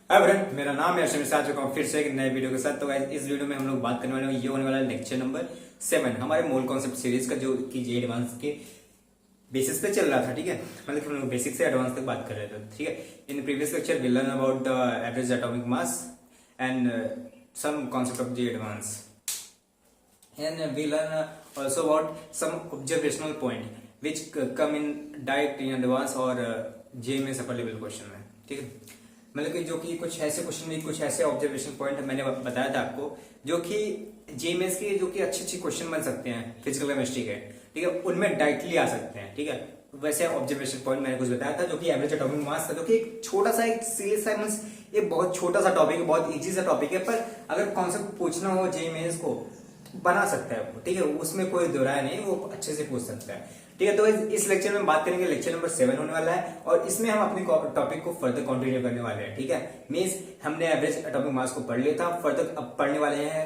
Hi friend, मेरा नाम है अर्शद। आ चुका हूँ फिर से एक नए वीडियो के साथ। तो guys, इस वीडियो में हम लोग बात करने वाले हैं, ये होने वाला है लेक्चर नंबर 7 हमारे मोल कॉन्सेप्ट सीरीज का, जो कि जे एडवांस के बेसिस पे चल रहा था। ठीक है, मतलब हम लोग बेसिक से एडवांस तक बात कर रहे थे। ठीक है, in previous lecture we learn about the average atomic mass and some concept of J advance and we learn also about some observational point which come in direct in advance और JMS upper level question में। ठीक है, मतलब कि जो कि कुछ ऐसे क्वेश्चन में कुछ ऐसे ऑब्जर्वेशन पॉइंट मैंने बताया था आपको, जो कि JMS के जो कि अच्छे क्वेश्चन बन सकते हैं फिजिकल केमिस्ट्री के। ठीक है, उनमें डायरेक्टली आ सकते हैं। ठीक है, वैसे ऑब्जर्वेशन पॉइंट मैंने कुछ बताया था, जो कि एवरेज एटॉमिक मास था, जो कि एक छोटा सा एक सीरियस सा मींस ये बहुत छोटा सा टॉपिक है, बहुत इजी सा टॉपिक है, पर अगर कॉन्सेप्ट पूछना हो JMS को बना सकता है वो। ठीक है, उसमें कोई दो राय नहीं, वो अच्छे से पूछ सकता है। ठीक है, तो इस लेक्चर में बात करेंगे, लेक्चर नंबर 7 होने वाला है और इसमें हम अपने टॉपिक को फर्दर कंटिन्यू करने वाले हैं। ठीक है, मींस हमने एवरेज एटॉमिक मास को पढ़ लिया था, फर्दर अब पढ़ने वाले हैं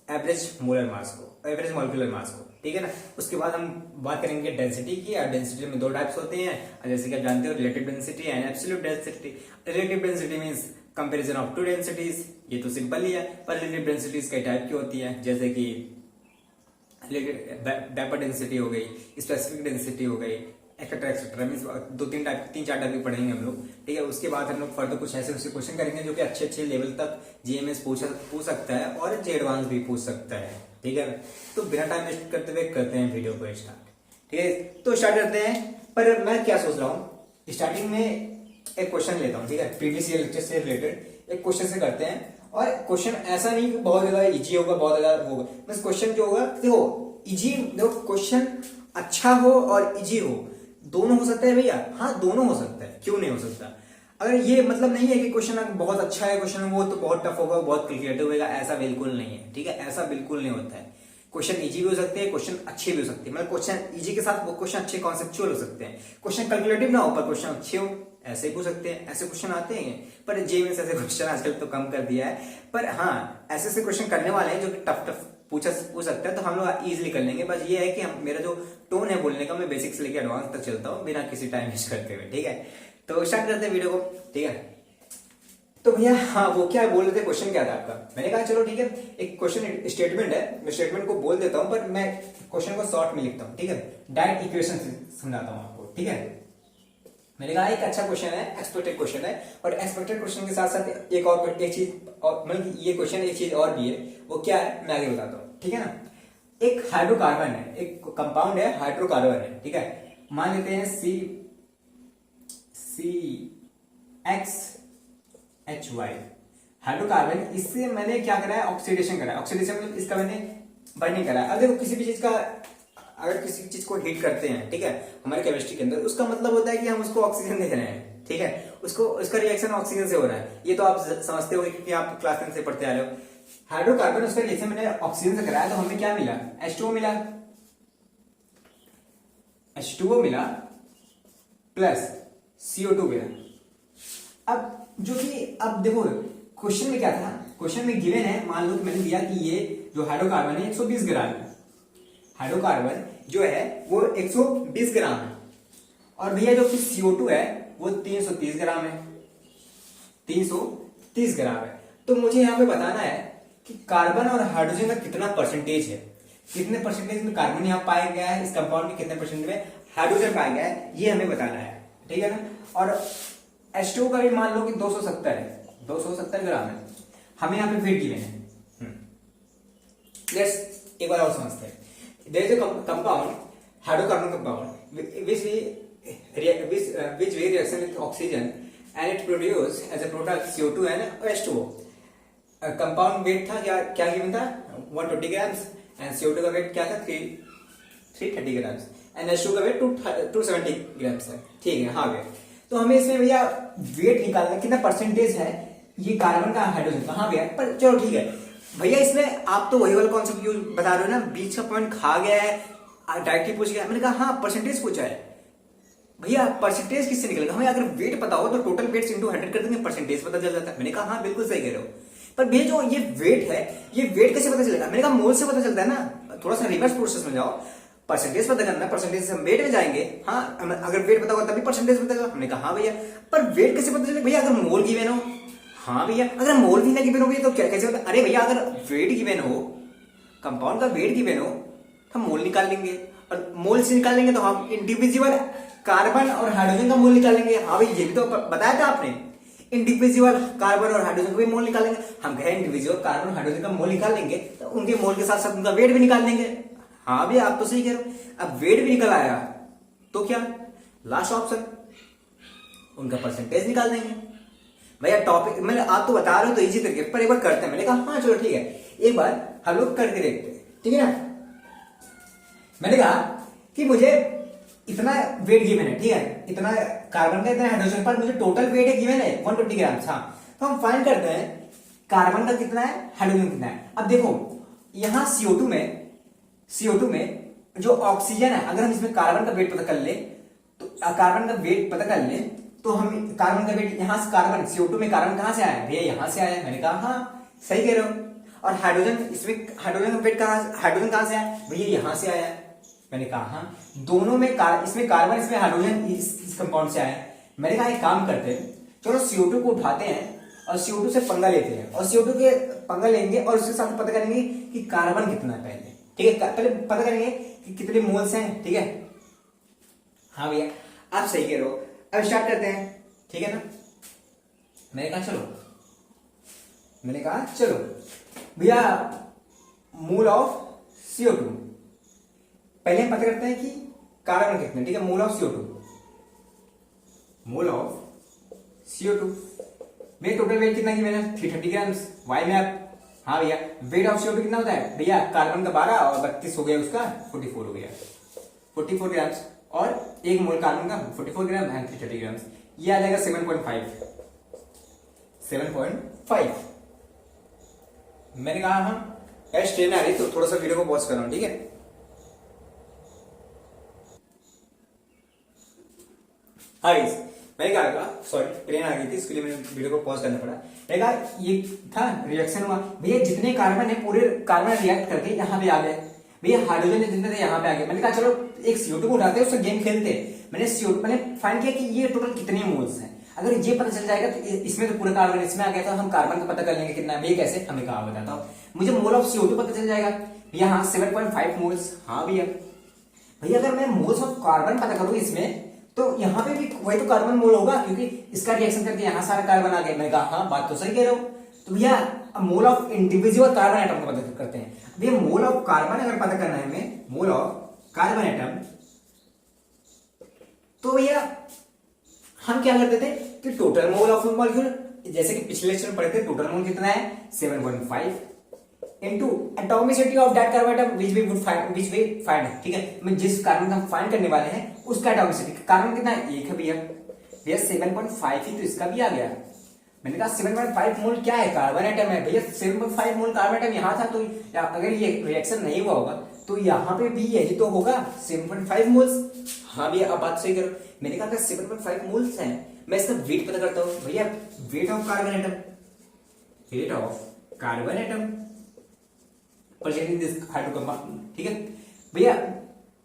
एवरेज मोलर मास को, एवरेज मॉलिक्यूलर मास को। ठीक है ना, उसके बाद हम बात करेंगे डेंसिटी की। और डेंसिटी में दो टाइप्स होते हैं, जैसे कि आप जानते हो, relative density and absolute density. Relative density means comparison of two densities, ये तो सिंपल ही है, पर रिलेटिव डेंसिटीज कई टाइप की होती है, जैसे कि वेपर डेंसिटी हो गई, स्पेसिफिक डेंसिटी हो गई, एक्सेट्रा एक्सेट्रा। मींस तीन चार टाइप की पढ़ेंगे हम लोग। ठीक है, उसके बाद हम लोग फर्दर कुछ ऐसे क्वेश्चन करेंगे जो कि अच्छे लेवल तक JMS पूछ सकता है और जे एडवांस भी पूछ सकता है। ठीक है, तो बिना टाइम वेस्ट करते हुए करते हैं वीडियो को स्टार्ट। ठीक है, तो स्टार्ट करते हैं। पर मैं क्या सोच रहा हूँ, स्टार्टिंग में एक क्वेश्चन लेता हूँ। ठीक है, प्रीवियस ईयर लेक्चर से रिलेटेड एक क्वेश्चन से करते हैं। और क्वेश्चन ऐसा नहीं कि बहुत ज्यादा इजी होगा, बहुत ज्यादा होगा, बस क्वेश्चन जो होगा, देखो इजी, देखो क्वेश्चन अच्छा हो और इजी हो, दोनों हो सकता है भैया। हाँ, दोनों हो सकता है, क्यों नहीं हो सकता। अगर ये मतलब नहीं है कि क्वेश्चन बहुत अच्छा है, क्वेश्चन वो तो बहुत टफ होगा, बहुत क्रिएटिव होगा, ऐसा बिल्कुल नहीं है। ठीक है, ऐसा बिल्कुल नहीं होता है। क्वेश्चन इजी भी हो सकते हैं, क्वेश्चन अच्छे भी हो सकते हैं। मतलब क्वेश्चन इजी के साथ वो क्वेश्चन अच्छे कॉन्सेप्चुअल हो सकते हैं। क्वेश्चन कैलकुलेटिव ना हो पर क्वेश्चन अच्छे हो, ऐसे पूछ सकते हैं। ऐसे क्वेश्चन आते हैं, पर JMS ऐसे क्वेश्चन आजकल तो कम कर दिया है। पर हाँ, ऐसे क्वेश्चन करने वाले हैं जो कि टफ पूछ सकते हैं, तो हम लोग इजीली कर लेंगे। बस ये है कि मेरा जो टोन है बोलने का, मैं बेसिक से लेकर एडवांस तक चलता हूँ बिना किसी टाइम वेस्ट करते हुए। ठीक है, तो स्टार्ट करते हैं वीडियो को। ठीक है, तो भैया हाँ, वो क्या बोल रहे थे, क्वेश्चन क्या था आपका। मैंने कहा चलो ठीक है, एक क्वेश्चन स्टेटमेंट है, मैं स्टेटमेंट को बोल देता हूँ, पर मैं क्वेश्चन को शॉर्ट में लिखता हूँ। ठीक है, डायरेक्ट इक्वेशन समझाता हूँ आपको। ठीक है, मैंने कहा एक अच्छा क्वेश्चन है, एक्सपेक्टेड क्वेश्चन है, और एक्सपेक्टेड क्वेश्चन के साथ साथ एक चीज और, मतलब ये क्वेश्चन एक चीज और भी है, वो क्या है मैं आगे बताता हूँ। ठीक है ना, एक हाइड्रोकार्बन है, एक कंपाउंड है, हाइड्रोकार्बन है। ठीक है, मान लेते हैं CXHY हाइड्रोकार्बन। इससे मैंने क्या करा है, ऑक्सीडेशन करा है। ऑक्सीडेशन मतलब इसका मैंने बर्निंग करा है। अब देखो किसी भी चीज का, अगर किसी चीज को हीट करते हैं, ठीक है, हमारे केमिस्ट्री के अंदर, उसका मतलब होता है कि हम उसको ऑक्सीजन दे रहे हैं। ठीक है, उसको उसका रिएक्शन ऑक्सीजन से हो रहा है, ये तो आप समझते हो क्योंकि आप क्लास 10 से पढ़ते आ रहे हो। हाइड्रोकार्बन उसका रिएक्शन मैंने ऑक्सीजन से कराया, तो हमें क्या मिला, H2O मिला, H2O मिला प्लस CO2 मिला। अब जो कि अब देखो क्वेश्चन में क्या था, क्वेश्चन में गिवन है, मान लो कि मैंने दिया कि ये जो हाइड्रोकार्बन है 120 ग्राम है। हाइड्रोकार्बन जो है वो 120 ग्राम है, और भैया जो कि CO2 है वो 330 ग्राम है, 330 ग्राम है। तो मुझे यहाँ पे बताना है कि कार्बन और हाइड्रोजन का कितना परसेंटेज है, कितने परसेंटेज में कार्बन यहाँ पाया गया है, इस कंपाउंड में कितने परसेंट में हाइड्रोजन पाया गया है, ये हमें बताना है। ठीक है ना, और H2O का भी मान लो कि 270 है, 270 ग्राम है, हमें यहाँ पे वेट गिवन है। लेट्स एक बार और समझते हैं। There is a compound, hydrocarbon compound, which reaction with oxygen and it produce as a product CO2 and H2O. Compound weight था क्या गिवन था, 120 ग्राम्स, एंड CO2 का वेट क्या था, 330 ग्राम्स, एंड H2O का वेट 270 ग्राम्स है। ठीक है, हाँ वेट। तो हमें इसमें भैया वेट निकालना, कितना परसेंटेज है ये कार्बन का, हाइड्रोजन का। हाँ भैया, पर चलो ठीक है भैया, इसमें आप तो वही वाला कॉन्सेप्ट यूज बता रहे हो ना, बीच का पॉइंट खा गया है, डायरेक्टली पूछ गया। मैंने कहा हाँ परसेंटेज पूछा है भैया, परसेंटेज किससे निकलेगा, हमें अगर वेट पता हो तो टोटल वेट इंटू 100 कर देंगे, परसेंटेज पता चल जाता है। मैंने कहा हाँ बिल्कुल सही कह रहे हो, पर भैया जो ये वेट है, ये वेट कैसे पता चलेगा। मैंने कहा मोल से पता चलता है ना, थोड़ा सा रिवर्स प्रोसेस में जाओ, परसेंटेज पता करना, परसेंटेज से हम वेट में जाएंगे। हाँ, अगर वेट पता होगा तभी परसेंटेज पता चलेगा। हमने कहा हाँ भैया, पर वेट कैसे पता चलेगा भैया, अगर मोल गिवन हो, हाँ भैया, अगर मोल भी ना गिवन हो भैया तो क्या कैसे होता? अरे भैया अगर वेट गिवन हो, कंपाउंड का वेट गिवन हो, तो हम मोल निकाल लेंगे, और मोल से निकालेंगे तो हम इंडिविजुअल कार्बन और हाइड्रोजन का मोल निकालेंगे। हाँ भाई, ये भी तो बताया था आपने, इंडिविजुअल कार्बन और हाइड्रोजन का भी मोल निकालेंगे। हम कहे इंडिविजुअल कार्बन और हाइड्रोजन का मोल निकाल लेंगे तो उनके मोल के साथ साथ उनका वेट भी निकाल लेंगे। हाँ भैया, आप तो सही कह रहे हो। अब वेट भी निकल आया तो क्या, लास्ट ऑप्शन उनका परसेंटेज निकाल देंगे। भैया टॉपिक मैंने आप तो बता रहे हो तो इजी तरीके पर एक बार करते हैं। मैंने कहा हाँ चलो ठीक है, एक बार हम लोग करके देखते हैं, ठीक है ना। मैंने कहा कि मुझे इतना वेट गिवन है, ठीक है, इतना कार्बन का इतना हाइड्रोजन पर मुझे टोटल वेट है गिवन है 120 ग्राम। हाँ, तो हम फाइंड करते हैं कार्बन का कितना है, हाइड्रोजन कितना है। अब देखो यहां CO2 में जो ऑक्सीजन है, अगर हम इसमें कार्बन का वेट पता कर ले तो कार्बन का वेट पता कर ले तो हम कार्बन का वेट यहां से कार्बन CO2 में कार्बन कहां से आया भैया, यहां से आया। मैंने कहा हाँ सही कह रहे हो। और हाइड्रोजन, इसमें हाइड्रोजन का वेट हाइड्रोजन कहां से आया भैया, यहां से आया। मैंने कहा हाँ, दोनों में इसमें कार्बन इसमें हाइड्रोजन इस कंपाउंड से आया। मैंने कहा एक काम करते हैं, चलो CO2 को उठाते हैं और CO2 से पंगा लेते हैं, और CO2 के पंगा लेंगे और उसके साथ पता करेंगे कि कार्बन कितना है पहले, ठीक है, पहले पता करेंगे कि कितने मोल्स हैं, ठीक है। हाँ भैया आप सही कह रहे हो, अब स्टार्ट करते हैं, ठीक है ना। मैंने कहा चलो भैया मोल ऑफ CO2 पहले हम पता करते हैं कि कार्बन कितने, ठीक है। मोल ऑफ CO2 में टोटल वेट कितना की मैंने 330 ग्राम वाई में आप। हाँ भैया, वेट ऑफ CO2 कितना होता है भैया, कार्बन का 12 और 32 हो गया, उसका 44 हो गया, 44 ग्राम, और एक मोल कार्बन का 44 ग्राम एंड 330 ग्राम, ये आ जाएगा 7.5। मैंने कहा हाँ यार ट्रेन आ रही तो थोड़ा सा वीडियो को पॉज कर रहा हूं, ठीक है। हाँ मैंने कहा सॉरी ट्रेन आ गई थी, इसके लिए मैंने वीडियो को पॉज करना पड़ा। मैंने कहा ये था रिएक्शन हुआ भैया, जितने कार्बन है पूरे कार्बन रिएक्ट करके यहाँ पे आ गए भैया, हाइड्रोजन जितने थे यहाँ पे आ गए। मैंने कहा चलो एक CO2 को उठाते हैं, उससे गेम खेलते हैं। मैंने फाइंड किया कि ये टोटल कितने मोल्स हैं। अगर ये पता चल जाएगा तो इसमें तो पूरा कार्बन इसमें आ गया, तो हम कार्बन का पता कर लेंगे कितना है। कैसे, हमें कहा बताता हूँ, मुझे मोल ऑफ CO2 पता चल जाएगा भैया, हाँ 7.5 मोल्स। हाँ भैया अगर मैं मोल्स ऑफ कार्बन पता करूँ इसमें, तो यहाँ पे भी वही तो कार्बन मोल होगा, क्योंकि इसका रिएक्शन करके यहाँ सारा कार्बन आ गया। मैंने कहा हाँ बात तो सही कह रहे हो। तो भैया mole of individual carbon atom को पता करते हैं भैया। मोल ऑफ कार्बन अगर पता करना है हमें, मोल ऑफ कार्बन एटम, तो भैया हम क्या करते थे कि टोटल मोल ऑफ मॉलिक्यूल, जैसे कि पिछले लेक्चर में पढ़े थे, टोटल मोल कितना है 7.5 into atomicity of that carbon atom which we find, ठीक है। मैं जिस कार्बन का हम फाइंड करने वाले हैं उसका एटॉमिसिटी, कार्बन कितना है 1 है भैया 7.5 ही तो इसका भी आ गया। मैंने कहा 7.5 मोल क्या है, कार्बन एटम है भैया, 7.5 मोल कार्बन एटम यहाँ था, तो अगर ये रिएक्शन नहीं हुआ होगा तो यहाँ पे भी यही तो होगा 7.5 मोल्स। हाँ भैया अब बात सही करो। मैंने कहा 7.5 मोल्स हैं, मैं इसका वेट पता करता हूँ भैया, weight of carbon atom present in this hydrocarbon, ठीक है भैया।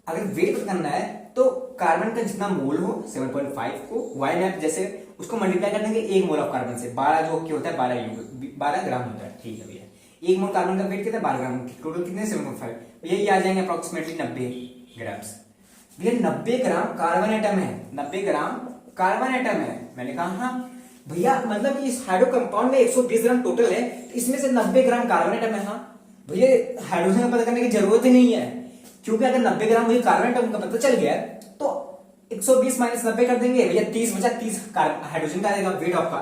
अगर वेट पता करना है तो कार्बन का जितना मोल हो 7.5 को वाई में जैसे उसको मल्टीप्लाई कर देंगे 1 मोल ऑफ कार्बन से, 12 जो कि होता है 12 ग्राम होता है, ठीक है भैया। 1 मोल कार्बन का वेट कितना है 12 ग्राम, टोटल कितने 7.5 भैया, ये आ जाएंगे अप्रोक्सीमेटली 90 ग्राम भैया। 90 ग्राम कार्बन एटम है, 90 ग्राम कार्बन एटम है। मैंने कहा हाँ भैया, मतलब इस हाइड्रो कंपाउंड में 120 ग्राम टोटल है, इसमें से 90 ग्राम कार्बन एटम है। हाँ भैया हाइड्रोजन का पता करने की जरूरत ही नहीं है, क्योंकि अगर 90 ग्राम मुझे कार्बन एटम का पता चल गया तो 120 माइनस 90 कर देंगे भैया, 30 बचा, 30 हाइड्रोजन का आएगा। वेट ऑफ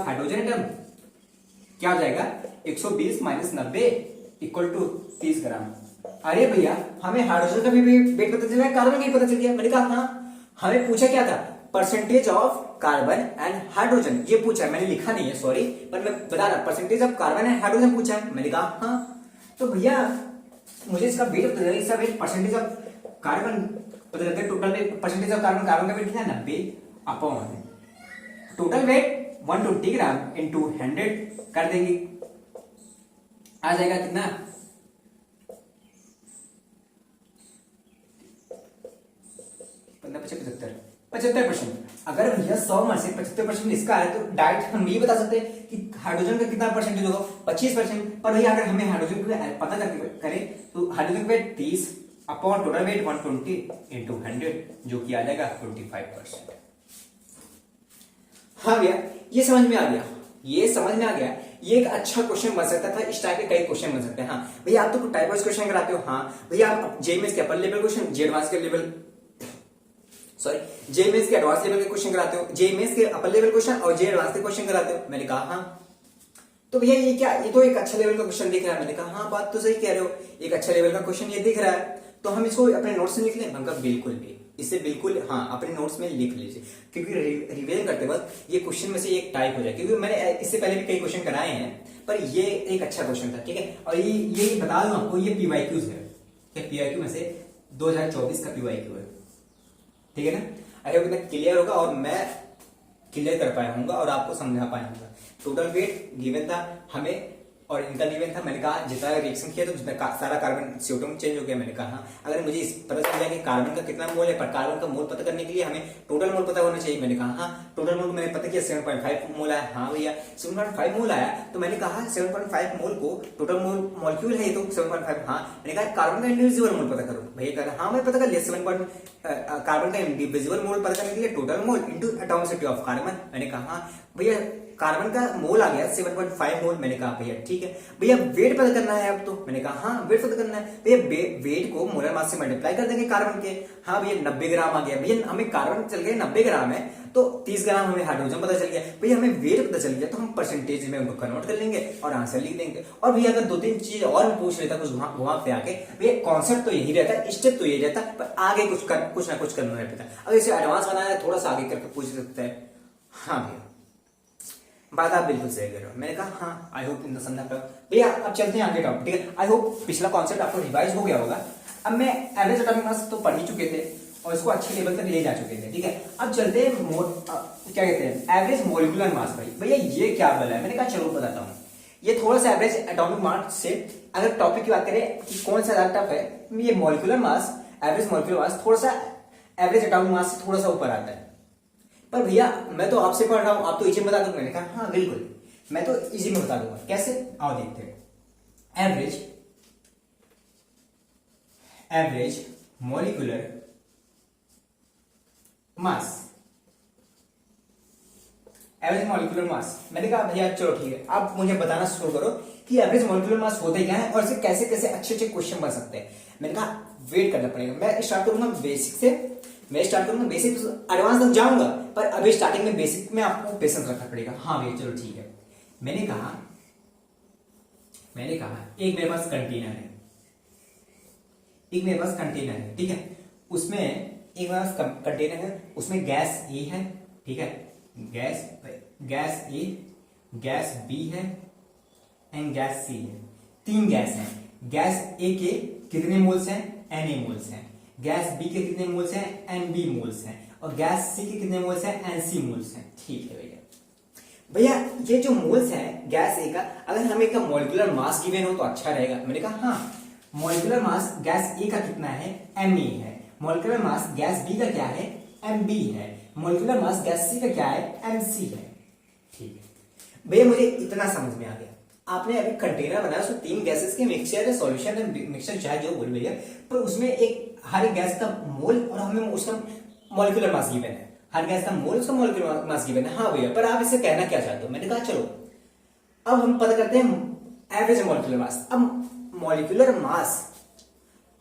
हाइड्रोजन एटम क्या हो जाएगा 120 माइनस 90 इक्वल टू 30 ग्राम। अरे भैया हमें हाइड्रोजन का भी वेट पता चल गया, कार्बन का भी पता चल गया। मैंने कहा हाँ, हमें पूछा क्या था, percentage of carbon and hydrogen, ये पूछा है, मैंने लिखा नहीं है सॉरी, पर मैं बता रहा percentage of carbon and hydrogen पूछा है। मैंने कहा हाँ, तो भैया मुझे इसका वेट पता चला, इसका वेट परसेंटेज ऑफ कार्बन पता चलता है, total weight percentage of carbon का वेट कितना है 90 upon total weight 120 gram into 100 कर देंगे, आ जाएगा कितना 15 75 75%। अगर भैया 100 में से 75% इसका है तो डायरेक्ट हम ये बता सकते हैं कि हाइड्रोजन का कितना परसेंटेज होगा, 25%। पर भैया अगर हमें हाइड्रोजन का पता करें तो हाइड्रोजन का weight 30 upon total weight 120 into 100 जो कि आ जाएगा 25%। हाँ भैया ये समझ में आ गया, ये समझ में आ गया। ये एक अच्छा क्वेश्चन बन सकता था, इस टाइप के कई क्वेश्चन बन सकते हैं। हाँ भैया आप तो टाइप वाइज क्वेश्चन कराते हो। हाँ भैया आप जेएमएस के अपर लेवल क्वेश्चन, जेएडवांस के लेवल जेएमएस के एडवांस लेवल के क्वेश्चन कराते हो, जेएमएस के अपर लेवल क्वेश्चन और जे एडवांस के क्वेश्चन कराते हो। मैंने कहा हाँ। तो भैया ये क्या, ये तो एक अच्छा लेवल का क्वेश्चन दिख रहा है। मैंने कहा हाँ बात तो सही कह रहे हो, एक अच्छा लेवल का क्वेश्चन ये दिख रहा है, तो हम इसको अपने नोट्स में लिख लें। हमका बिल्कुल भी, इसे बिल्कुल हाँ अपने नोट्स में लिख लीजिए, क्योंकि रिवीजन करते वक्त ये क्वेश्चन में से एक टाइप हो जाए, क्योंकि मैंने इससे पहले भी कई क्वेश्चन कराए हैं, पर ये एक अच्छा क्वेश्चन था। ठीक है, और ये बता दूं आपको, ये पीवाईक्यूज है, पीवाईक्यू में से 2024 का पीवाईक्यू है। ठीक है ना, आई होप इतना क्लियर होगा और मैं क्लियर कर पाया हूँ और आपको समझा पाया हूँ। टोटल वेट गिवन था हमें और इनका गिवन था। मैंने कहा जितना रिएक्शन किया तो सारा कार्बन CO2 में चेंज हो गया। मैंने कहा अगर मुझे इस पता चल जाए कि कार्बन का कितना मोल है, पर कार्बन का मोल पता करने के लिए हमें टोटल मोल पता होना चाहिए। मैंने कहा हाँ टोटल मोल मैंने पता किया 7.5 मोल आया। हाँ भैया 7.5 मोल आया, तो मैंने कहा 7.5 मोल को टोटल मोल मॉलिक्यूल है ये तो 7.5। हाँ मैंने कहा कार्बन का इंडिविजुअल मोल पता करो। भैया कह रहा हाँ मैं पता कर लिया, कार्बन का इंडिविजुअल मोल पता करने के लिए total mole into atomicity of carbon. मैंने कहा हाँ भैया कार्बन का मोल आ गया 7.5 मोल। मैंने कहा भैया ठीक है। भैया वेट पता करना है अब तो। मैंने कहा हाँ वेट पता करना है। भैया वेट को मोलर मास से मल्टीप्लाई कर देंगे कार्बन के। हाँ भैया 90 ग्राम आ गया। भैया हमें कार्बन चल गया 90 ग्राम है, तो 30 ग्राम हमें हाइड्रोजन पता चल गया। भैया हमें वेट पता चल गया, तो हम परसेंटेज में उनको कन्वर्ट कर लेंगे और आंसर लिख देंगे। और भैया अगर 2-3 चीज और पूछ लेता कुछ घुमा पे आके, भैया कॉन्सेप्ट तो यही रहता, स्टेप तो यही रहता, पर आगे कुछ ना कुछ करना रहता। अगर इसे एडवांस बनाना है थोड़ा सा आगे करके पूछ सकता है। हाँ भैया बात आप बिल्कुल सही कर रहे हो। मैंने कहा हाँ आई होप तुमने समझा पाओ। भैया अब चलते हैं आगे टॉपिक। ठीक है, आई होप पिछला कॉन्सेप्ट आपको रिवाइज हो गया होगा। अब मैं एवरेज एटॉमिक मास तो पढ़ ही चुके थे और इसको अच्छे लेवल तक ले जा चुके थे। ठीक है, अब चलते हैं क्या कहते हैं एवरेज मॉलिक्यूलर मास। भाई भैया ये क्या बला है? मैंने कहा चलो बताता हूँ। ये थोड़ा सा एवरेज एटॉमिक मास से अगर टॉपिक की बात करें कि कौन सा ज्यादा टफ है, ये molecular mass, average molecular mass थोड़ा सा एवरेज एटॉमिक मास से थोड़ा सा ऊपर आता है। पर भैया मैं तो आपसे पढ़ रहा हूं, आप तो इजी में बता दो। मैंने कहा हाँ बिल्कुल मैं तो इजी में बता दूंगा। कैसे आओ देखते हैं। Average molecular mass, average molecular mass. मैंने कहा भैया चलो ठीक है, आप मुझे बताना शुरू करो कि एवरेज मॉलिक्यूलर मास होता क्या है और इसे कैसे कैसे अच्छे अच्छे क्वेश्चन बन सकते हैं। मैंने कहा वेट करना पड़ेगा, मैं स्टार्ट करूंगा बेसिक से। बेसिक एडवांस तक जाऊंगा, पर अभी स्टार्टिंग में बेसिक में आपको पेशेंस रखना पड़ेगा। हाँ भैया चलो ठीक है। मैंने कहा एक मेरे पास कंटेनर है, ठीक है, उसमें एक मेरे पास कंटेनर है, उसमें गैस ए है। ठीक है, गैस ए, गैस बी है एंड गैस सी है। 3 गैस हैं। गैस ए के कितने मोल्स हैं? Na मोल्स हैं। गैस बी के कितने मोल्स हैं? Nb मोल्स हैं। और गैस सी के कितने मोल्स हैं? Nc मोल्स हैं। ठीक है भैया ये जो मोल्स हैं गैस ए का, अगर हमें इसका मॉलिक्यूलर मास गिवन हो तो अच्छा रहेगा। मैंने कहा हाँ मॉलिक्यूलर मास गैस ए का कितना है? Me है। मॉलिक्यूलर मास गैस बी का क्या है? Mb है। मॉलिक्यूलर मास गैस सी का क्या है? Mc है। ठीक है भैया मुझे इतना समझ में आ गया। आपने अभी कंटेनर बनाया, उसमें 3 गैसेस के मिक्सचर है, सॉल्यूशन है, मिक्सचर चाहे जो बोल भैया, पर उसमें एक हर गैस का मोल और हमें उसका मॉलिक्यूलर मास गिवन है। हर गैस का मोल उसका मॉलिक्यूलर मास गिवन है। हाँ भैया पर आप इसे कहना क्या चाहते हो? मैंने कहा चलो अब हम पता करते हैं एवरेज मॉलिक्यूलर मास। अब मॉलिक्यूलर मास,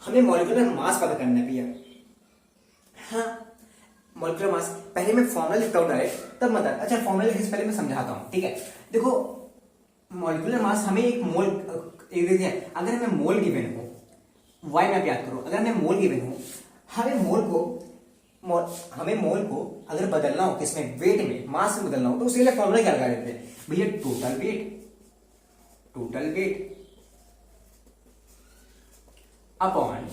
हमें मॉलिक्यूलर मास पता करना है भैया। हाँ मॉलिक्यूलर मास, पहले मैं फॉर्मूला लिखता हूँ डायरेक्ट, तब मत। अच्छा फॉर्मूला लिखने से पहले मैं समझाता हूँ। ठीक है, देखो मॉलिक्यूलर मास हमें एक मोल, एक देखिए अगर हमें मोल गिवन हो, वाई में आप याद करो, अगर हमें मोल गिवन हो, हमें मोल को अगर बदलना हो किसमें? वेट में, मास में बदलना हो, तो उसके लिए फॉर्मूला क्या लगा देते हैं भैया? टोटल वेट अपॉन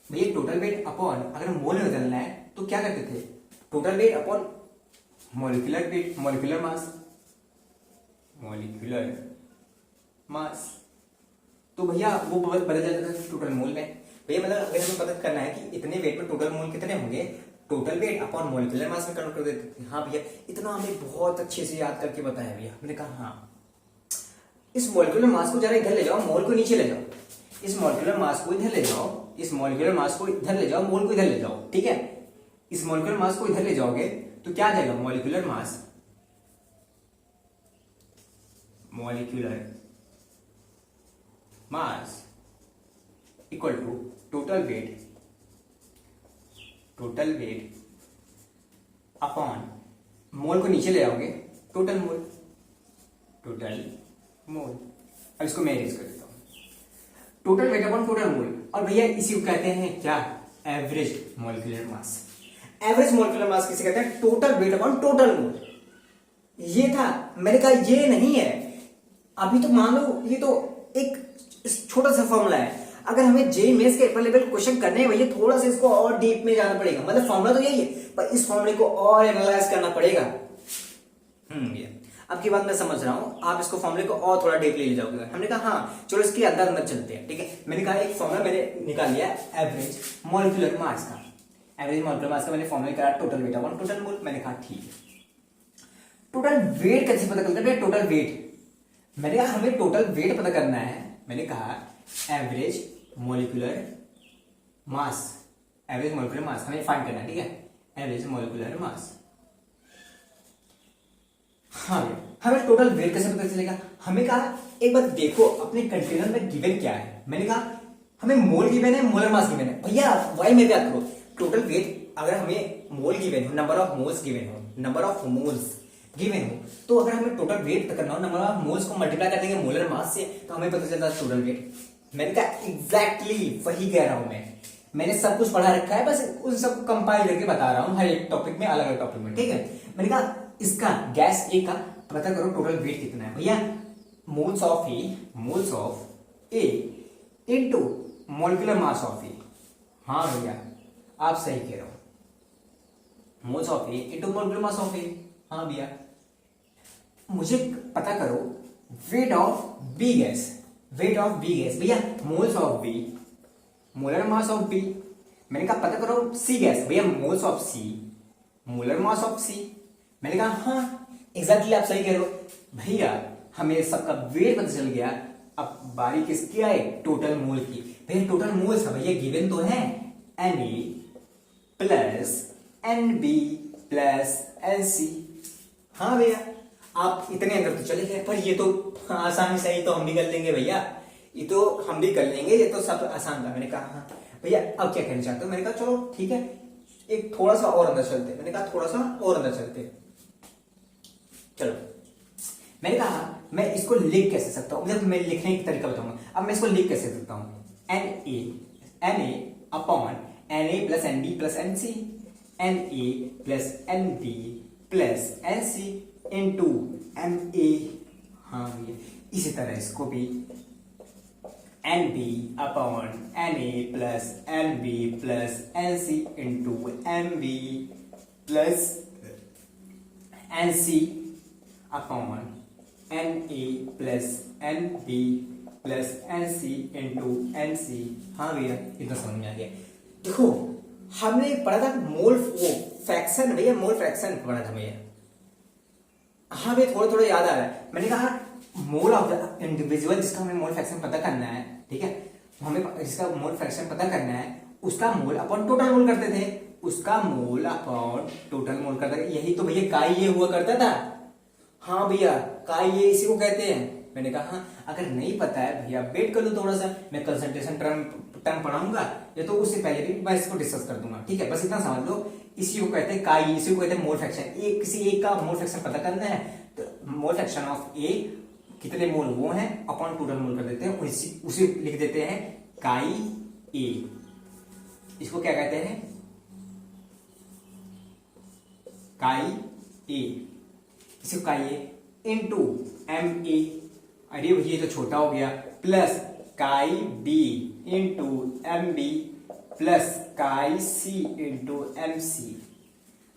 भैया टोटल वेट अपॉन, अगर मोल में बदलना है तो क्या करते थे? Total weight upon molecular weight, molecular mass. तो भैया वो बदल जाता था टोटल मोल में। भैया मतलब अगर हमें पता करना है कि इतने वेट में टोटल मोल कितने होंगे, total weight upon molecular mass में कन्वर्ट कर देते हैं। हाँ भैया इतना हमें बहुत अच्छे से याद करके बताया भैया। मैंने कहा हाँ, इस मोलिकुलर मास को जरा इधर ले जाओ, मोल को नीचे ले जाओ, इस मोलिकुलर मास को इधर ले जाओ, इस मोलिकुलर मास को इधर ले जाओ, मोल को इधर ले जाओ, ठीक है। इस मोलिकुलर मास को इधर ले जाओगे तो क्या आ जाएगा, molecular mass equal to total weight upon mole को नीचे ले आओगे, टोटल मोल। अब इसको मैं इरेज कर देता हूं, टोटल वेट अपॉन टोटल मोल। और भैया इसी को कहते हैं क्या, average molecular mass. Average molecular mass किसे कहते हैं, टोटल वेट अपॉन टोटल मोल। ये था, मैंने कहा ये नहीं है। अभी तो मान लो ये तो एक छोटा सा फॉर्मूला है, अगर हमें जे मेंस के अपर लेवल क्वेश्चन करने हैं भैया थोड़ा सा इसको और डीप में जाना पड़ेगा। मतलब फॉर्मूला तो यही है पर इस फॉर्मूले को और एनालाइज करना पड़ेगा। अब की बात मैं समझ रहा हूं, आप इसको फॉर्मूले को और थोड़ा डीपली ले जाओगे। हमने कहा हाँ चलो इसके अंदर चलते हैं, ठीक है। मैंने कहा एक फॉर्मूला मैंने निकाल लिया एवरेज मोलिकुलर मास का। एवरेज मोलिकुलर मास का मैंने फॉर्मूला निकाला टोटल वेट अपॉन टोटल मोल। मैंने कहा ठीक है, टोटल वेट कैसे पता करते हैं, टोटल वेट। मैंने कहा हमें टोटल वेट पता करना है। मैंने कहा एवरेज मोलिकुलर मास हमें फाइंड करना है, ठीक है। एवरेज मोलिकुलर मास, हाँ हमें टोटल वेट कैसे पता चलेगा। हमें कहा एक बार देखो अपने कंटेनर में गिवन क्या है। मैंने कहा हमें मोल गिवन है, मोलर मास गिवन है। भैया वाई में याद करो, टोटल वेट अगर हमें मोल गिवन हो, नंबर ऑफ मोल्स गिवन हो, तो अगर हमें टोटल वेट पता करना हो, नंबर ऑफ मोल्स को मल्टीप्लाई कर देंगे मोलर मास से, तो हमें पता चलता है टोटल वेट। मैंने कहा एग्जैक्टली वही कह रहा हूं मैंने सब कुछ पढ़ा रखा है, बस उन सबको कंपाइल करके बता रहा हूं हर एक टॉपिक में, अलग अलग टॉपिक में, ठीक है। मैंने कहा इसका गैस ए का पता करो टोटल वेट कितना है। भैया moles of A into molecular mass of A. हाँ भैया आप सही कह रहे हो, moles of A into molecular mass of A. हाँ भैया मुझे पता करो वेट ऑफ बी गैस। भैया moles of B, molar mass of B. मैंने कहा पता करो सी गैस। भैया moles of C, molar mass of C. मैंने कहा हाँ एग्जैक्टली आप सही कह रहे हो। भैया हमें सबका वेट पता चल गया। अब बारी किसकी आए, टोटल मोल की। भैया टोटल मोल्स है भैया गिवन तो है Na plus Nb plus Nc। हाँ भैया आप इतने अंदर तो चले गए, पर ये तो आसानी से ही तो हम भी कर लेंगे भैया, ये तो हम भी कर लेंगे, ये तो सब आसान था। मैंने कहा हाँ भैया अब क्या कहना चाहते हो। मैंने कहा चलो ठीक है एक थोड़ा सा और अंदर चलते। मैंने कहा थोड़ा सा और अंदर चलते, चलो। मैंने कहा मैं इसको लिख कैसे सकता हूं, मतलब मैं लिखने की तरीका बताऊंगा। अब मैं इसको लिख कैसे सकता हूं, Na upon Na plus Nb plus Nc, Na plus Nb plus Nc into Ma। हाँ भैया इसी तरह इसको भी Nb upon Na plus Nb plus Nc into Mb plus Nc upon Na plus Nb plus Nc into Nc। हाँ भैया इतना समझ में आ गया। देखो हमने पढ़ा था मोल वो फ्रैक्शन, भैया मोल फ्रैक्शन पढ़ा था भैया। हाँ भैया थोड़ा थोड़ा याद आ रहा है। मैंने कहा मोल ऑफ द इंडिविजुअल जिसका हमें मोल फ्रैक्शन पता करना है, ठीक है। हमें जिसका मोल फ्रैक्शन पता करना है उसका मोल अपॉन टोटल मोल करते थे, उसका मोल अपॉन टोटल मोल करते थे। यही तो भैया काई ये हुआ करता था। हाँ भैया काई ये इसी को कहते हैं। मैंने कहा हाँ अगर नहीं पता है भैया वेट कर लो थोड़ा सा, मैं कंसंट्रेशन टर्म पढ़ाऊंगा या तो उससे पहले भी मैं इसको डिस्कस कर दूंगा, ठीक है। बस इतना समझ लो इसी को कहते हैं काई, इसी को कहते हैं मोल फ्रैक्शन। एक किसी एक का मोल फ्रैक्शन पता करना है तो मोल फ्रैक्शन ऑफ ए कितने मोल वो हैं अपॉन टोटल मोल कर देते हैं, उसी लिख देते हैं काई ए। इसको क्या कहते हैं, काई ए, इसको काई ए इंटू एम ए। अरे ये तो छोटा हो गया, plus chi B into M B plus chi C into M C.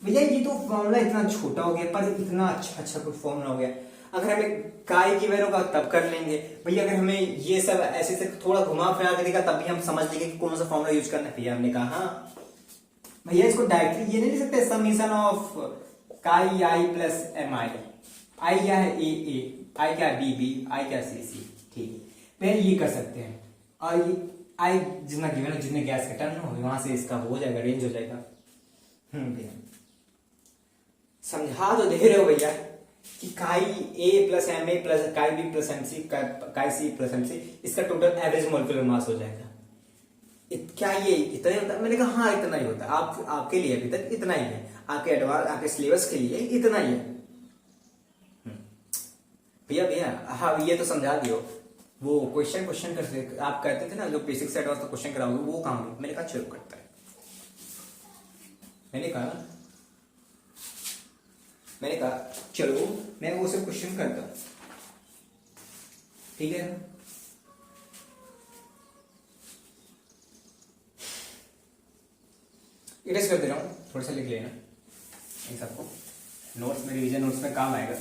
भैया ये तो फॉर्मूला इतना छोटा हो गया पर इतना अच्छा कुछ फॉर्मूला हो गया। अगर हमें काय गिवन होगा तब कर लेंगे भैया। अगर हमें ये सब ऐसे से थोड़ा घुमा फिरा के देगा तब भी हम समझ लेंगे कि कौन सा फॉर्मूला यूज करना है। भैया हमने कहा हाँ भैया इसको डायरेक्टली ये नहीं लिख सकते, समीशन ऑफ काई आई प्लस एम आई। आई क्या है ए, आई क्या है बी, आई क्या है सी। ठीक है पहले ये कर सकते हैं, और ये आई जितना गिवन है, जितने गैस का टर्न हो वहां से इसका हो जाएगा, रेंज हो जाएगा। भैया समझा तो दे रहे हो भैया कि chi A plus M A plus chi B plus M C, chi C plus M सी, इसका टोटल एवरेज मॉलिक्यूलर मास हो जाएगा। क्या ये इतना ही होता है? मैंने कहा हाँ इतना ही होता है। आपके लिए अभी तक इतना ही है, आपके एडवांस आपके सिलेबस के लिए इतना ही है। भैया हाँ ये तो समझा दियो। वो क्वेश्चन कर आप कहते थे ना जो बेसिक से एडवांस क्वेश्चन कराओगे वो काम, मैंने कहा चलो करता है। मैंने कहा चलो मैं वो सब क्वेश्चन करता, ठीक है। इरेज कर दे रहा हूँ, थोड़ा सा लिख लेना इन सबको, नोट्स में रिवीजन नोट्स में काम आएगा।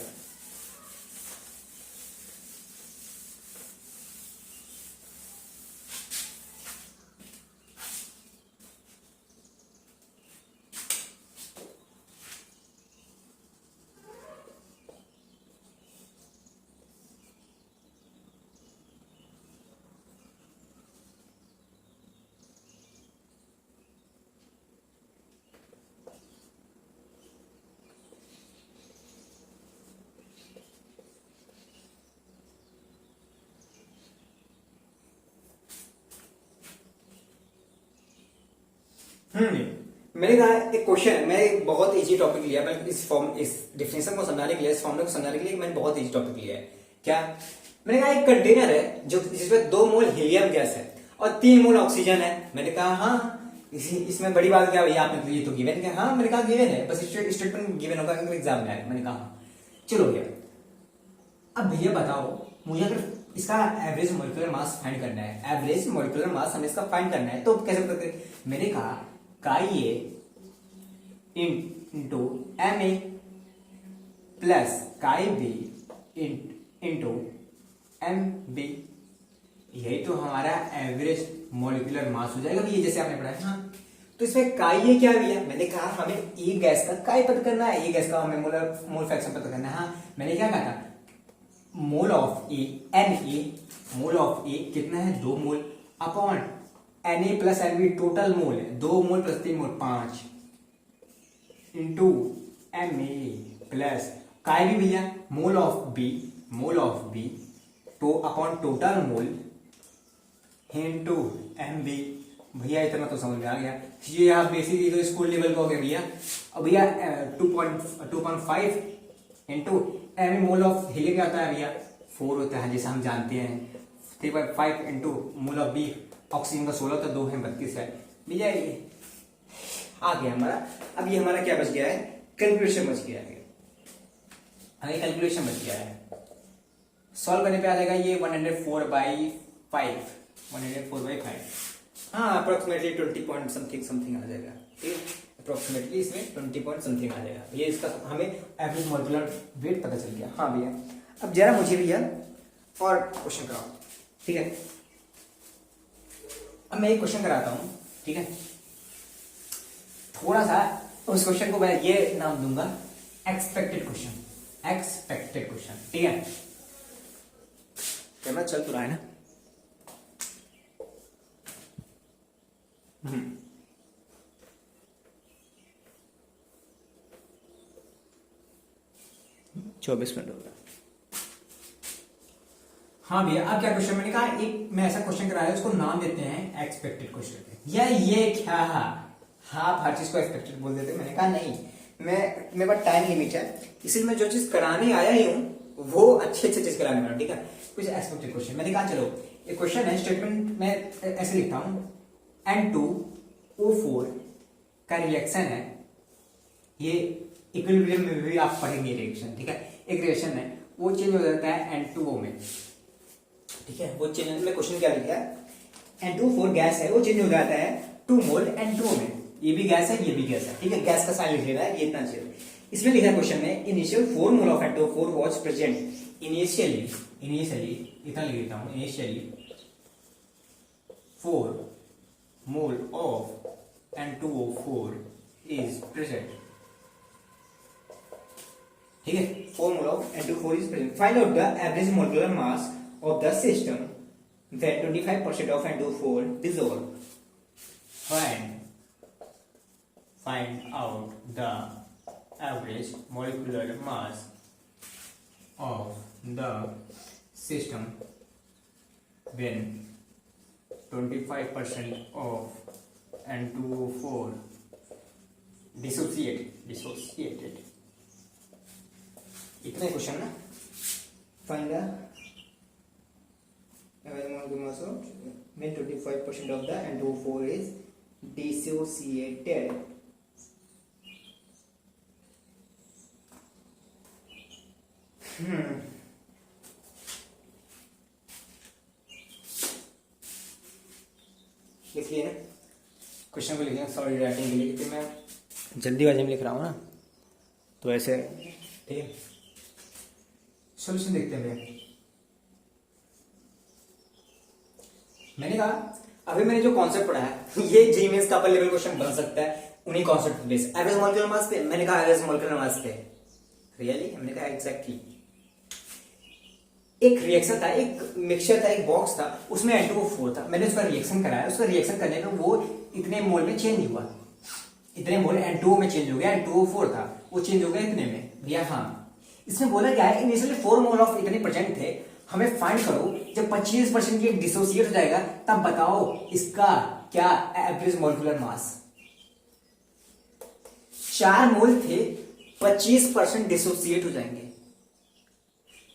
मैंने कहा एक क्वेश्चन, मैं एक बहुत इजी टॉपिक लिया, मैं इस डिफिनेशन को समझाने के लिए, इस फॉर्मूले को समझाने के लिए मैंने बहुत इजी टॉपिक लिया है। क्या मैंने कहा एक कंटेनर है जो जिसमें 2 मोल हीलियम गैस है और 3 मोल ऑक्सीजन है। मैंने कहा हाँ इसमें बड़ी बात क्या भैया, आपने तो ये तो गिवन है। हाँ मैंने कहा गिवन है, बस स्टेटमेंट गिवन होगा एग्जाम में आएगा। मैंने कहा चलो भैया अब भैया बताओ मुझे, अगर इसका एवरेज मॉलिक्यूलर मास फाइंड करना है, एवरेज मॉलिक्यूलर मास हमें इसका फाइंड करना है तो कैसे करते हैं। मैंने कहा chi A into M A plus chi B into M B, यही तो हमारा एवरेज मॉलिक्यूलर मास हो जाएगा भैया, जैसे आपने पढ़ा है। हाँ तो इसमें काई ए क्या भैया, मैंने कहा हमें ए गैस का काई पता करना है, ए गैस का हमें मोल फ्रैक्शन पता करना है। हाँ मैंने क्या कहा था, mole of A N A, mole of A कितना है 2 mole upon N A plus N B total mole है 2 mole plus 3 mole 5 into M A plus chi भी भैया मोल ऑफ बी तो upon total mole into M B. भैया इतना तो समझ में आ गया, ये आप बेसिकली तो स्कूल लेवल का हो गया भैया। अब भैया 2.5 into M mole of helium क्या होता है भैया 4 होता है, जैसे हम जानते हैं। 3.5 into mole of B, oxygen का 16 होता है, 2 है 32 है भैया। आ गया हमारा। अब ये हमारा क्या बच गया है, कैलकुलेशन बच गया है, हमें कैलकुलेशन बच गया है। सॉल्व करने पे आ जाएगा ये 104/5, 104/5। हाँ अप्रोक्सीमेटली 20 पॉइंट समथिंग आ जाएगा, ठीक है। अप्रोक्सीमेटली इसमें 20 पॉइंट समथिंग आ जाएगा। ये इसका हमें एवरेज मॉलिक्यूलर वेट पता चल गया। हाँ भैया अब जरा मुझे भैया और क्वेश्चन कराओ, ठीक है। अब मैं एक क्वेश्चन कराता हूं, ठीक है। थोड़ा सा उस क्वेश्चन को मैं ये नाम दूंगा एक्सपेक्टेड क्वेश्चन, ठीक है। कैमरा चल तो रहा है ना। हम्म 24 मिनट हो गया। हाँ भैया अब क्या क्वेश्चन, मैंने कहा एक मैं ऐसा क्वेश्चन कराया उसको नाम देते हैं एक्सपेक्टेड क्वेश्चन। या ये क्या है, हाँ हर चीज को एक्सपेक्टेड बोल देते। मैंने कहा नहीं, मेरे पास टाइम लिमिट है, इसलिए मैं जो चीज कराने आया ही हूँ वो अच्छे चीज कराने वाला, ठीक है। कुछ एक्सपेक्टेड क्वेश्चन मैंने कहा चलो एक क्वेश्चन है, स्टेटमेंट मैं ऐसे लिखता हूँ N2O4 का रिएक्शन है, ये इक्विलिब्रियम में भी आप पढ़ेंगे रिएक्शन, ठीक है। एक रिएक्शन है वो चेंज हो जाता है N2O में, ठीक है। वो चेंज में क्वेश्चन क्या लिखा है, N2O4 गैस है वो चेंज हो जाता है 2 मोल N2O में। ये भी गैस है ये भी गैस है, ठीक है। गैस का साइन लिख लेना है, ये इतना चाहिए। इसमें लिखा है क्वेश्चन में, initial 4 mole of N2O4 was present. Initially इतना लिख देता हूं, initially 4 mole of N2O4 is present. ठीक है, 4 mole of N2O4 is present. Find out the average molecular mass of the system when 25% of N2O4 dissolve. Find out the average molecular mass of the system when 25% of N2O4 dissociated. इतना question ना। Find the average molecular mass of when 25% of the N2O4 is dissociated. लिखिए ना, question को लिखिए, sorry writing के लिए, क्योंकि मैं जल्दीबाजी में लिख रहा हूँ ना, तो ऐसे। ठीक है, सोल्यूशन देखते हैं भैया। मैंने कहा अभी मैंने जो कॉन्सेप्ट पढ़ा है ये जीएमएस का अपर लेवल क्वेश्चन बन सकता है उन्हीं concept base. Average molecular mass पे मैंने कहा, एवरेज मॉलिक्यूलर मास पे रियली मैंने कहा एग्जैक्टली। एक रिएक्शन था, एक मिक्सचर था, एक बॉक्स था, उसमें N2O4 था, मैंने उसका रिएक्शन कराया, उसका रिएक्शन करने में वो इतने मोल में चेंज हुआ, इतने मोल N2O में चेंज हो गया, N2O4 था वो चेंज हो गया इतने में भैया। हाँ, इसमें बोला क्या है, इनिशियली 4 मोल ऑफ इतने प्रेजेंट थे, हमें फाइंड करो जब 25% ये डिसोसिएट हो जाएगा तब बताओ इसका क्या एवरेज मॉलिक्यूलर मास। 4 मोल थे, 25% डिसोसिएट हो जाएंगे।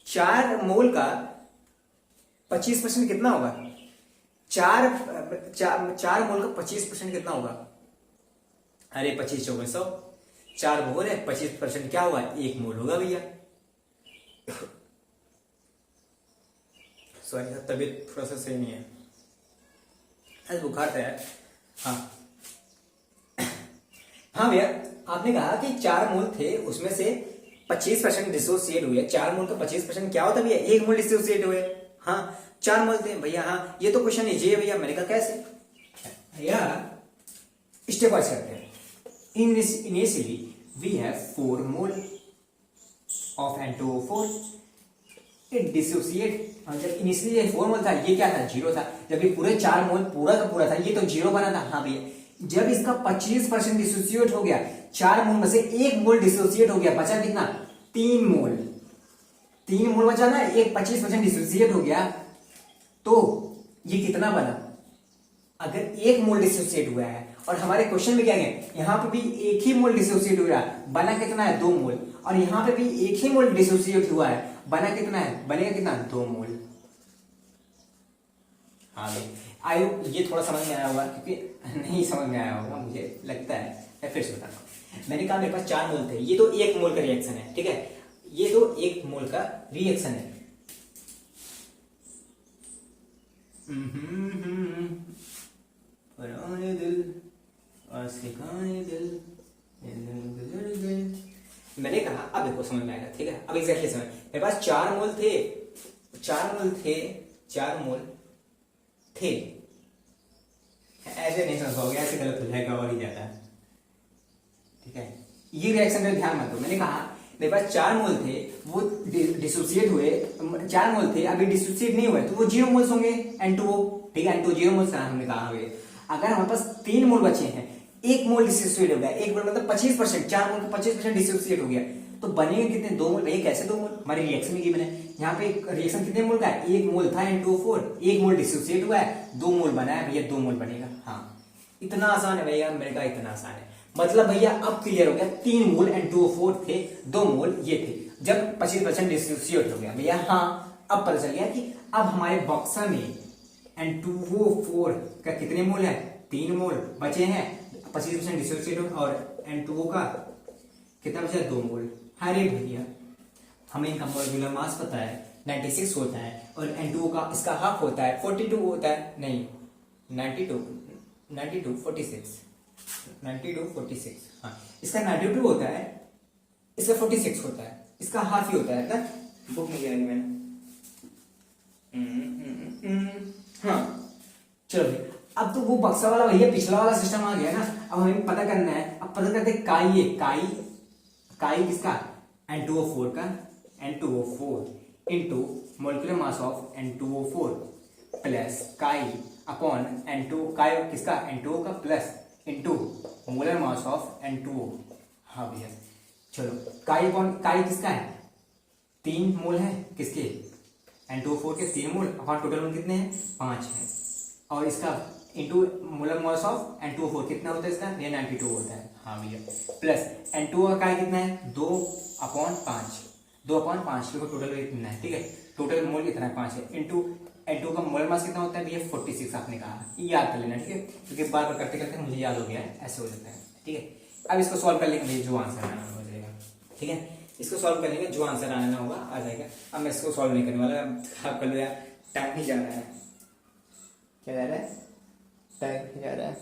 4 मोल का 25% कितना होगा? 4 मोल का 25% कितना होगा? अरे 25 चौबीस 100, 4 मोल है, 25% क्या हुआ? 1 मोल होगा भैया। सॉरी तबीयत थोड़ा सा सही नहीं है, आज बुखार था यार। हाँ भैया, आपने कहा कि 4 मोल थे, उसमें से 25% डिसोसिएट हुए। 4 मोल का 25% क्या होता है भैया? 1 मोल डिसोसिएट हुए। हाँ, 4 मोल थे भैया। हाँ, ये तो क्वेश्चन इजी है भैया। मैंने कहा कैसे भैया, स्टेप वाइज करते हैं। Initially we have 4 mole of N2O4, it dissociate. जब इनिशियली 4 मोल था, ये क्या था? 0 था। जब ये पूरे 4 मोल पूरा का पूरा था, ये तो 0 बना था। हाँ भैया, जब इसका 25% डिसोसिएट हो गया, 4 मोल में से 1 मोल डिसोसिएट हो गया, बचा कितना? 3 मोल। 3 मोल बचा ना, एक 25% डिसोसिएट हो गया, तो ये कितना बना? अगर 1 मोल डिसोसिएट हुआ है, और हमारे क्वेश्चन में क्या है, यहां पे भी 1 ही मोल डिसोसिएट हुआ है, बना कितना है? 2 मोल। और यहां पे भी 1 ही मोल डिसोसिएट हुआ है, बना कितना है? बनेगा कितना? 2 मोल। हाँ भाई, आयो ये थोड़ा समझ में आया होगा, क्योंकि नहीं समझ में आया होगा मुझे लगता है। मैं फिर से बताता हूँ। मैंने कहा मेरे पास 4 मोल थे, ये तो 1 मोल का रिएक्शन है, ठीक है, ये तो 1 मोल का रिएक्शन है। मैंने कहा अब देखो समझ में आएगा, ठीक है। अब एग्जैक्टली समझ, मेरे पास 4 मोल थे, 4 मोल थे। ऐसे नहीं समझ पाओगे, ऐसे गलत हो जाएगा और ही ज्यादा, ठीक है। ये रिएक्शन पे ध्यान मत दो। मैंने कहा मेरे पास 4 मोल थे, वो डिसोसिएट हुए। 4 मोल थे, अभी डिसोसिएट नहीं हुए, तो वो 0 मोल्स होंगे N2O, ठीक है। N2O 0 मोल्स का हमने कहा हुए। अगर हमारे पास 3 मोल बचे हैं, 1 मोल डिसोसिएट हो गया, 1 मोल मतलब 25%, 4 मोल का 25% डिसोसिएट हो गया, तो बनेंगे कितने? 2 मोल। भैया कैसे 2 मोल? हमारे रिएक्शन में गिवन है। यहाँ पे रिएक्शन कितने मोल का है? 1 मोल था N2O4, 1 मोल डिसोसिएट हुआ है, 2 मोल बना है भैया, 2 मोल बनेगा। हाँ, इतना आसान है भैया, मेरे का इतना आसान है। मतलब भैया अब क्लियर हो गया, 3 मोल N2O4 थे, 2 मोल ये थे, जब 25% डिसोसिएट हो गया भैया। हाँ, अब पता चल गया कि अब हमारे बॉक्सा में N2O4 का कितने मोल है? 3 मोल बचे हैं, 25% डिसोसिएट, और N2O का कितना बचा? 2 मोल। अरे भैया, हमें इनका मॉलिक्यूलर मास पता है, 96 होता है, और N2O का इसका हाफ होता है, 42 होता है, नहीं 92 46। हाँ, इसका 92 होता है, इसका 46 होता है, इसका हाफ ही होता है ना, बुक में गिराई मैंने। हाँ चलो भाई, अब तो वो बक्सा वाला भैया पिछला वाला सिस्टम आ गया ना, अब हमें पता करना है। अब पता करते हैं काई है, काई किसका, N2O4 का, N2O4 into molecular mass of N2O4 plus chi upon N2, काई किसका, N2O का plus into molar mass of N2O। हाँ भैया चलो, काई अपॉन काई किसका है, 3 मोल है किसके, N2O4 के 3 मोल अपॉन टोटल मोल कितने हैं, 5 है। और इसका into molar mass of N2O4 कितना होता है इसका, ये 92 होता है। हाँ भैया प्लस N2O का काई कितना है, 2/5, 2/5 क्योंकि टोटल वेट कितना है, ठीक है, टोटल मोल कितना है 5 है, इंटू N2 का मोलर मास कितना होता है भैया 46 आपने कहा, ये याद कर लेना, ठीक है, क्योंकि बार बार करते करते मुझे याद हो गया है, ऐसे हो जाता है, ठीक है। अब इसको सॉल्व कर लेंगे, जो आंसर आना हो जाएगा, ठीक है, इसको सॉल्व करेंगे, जो आंसर आना होगा आ जाएगा। अब मैं इसको सॉल्व नहीं करने वाला, आप कर लो यार, टाइम ही जा रहा है, क्या जा रहा है, टाइम ही जा रहा है,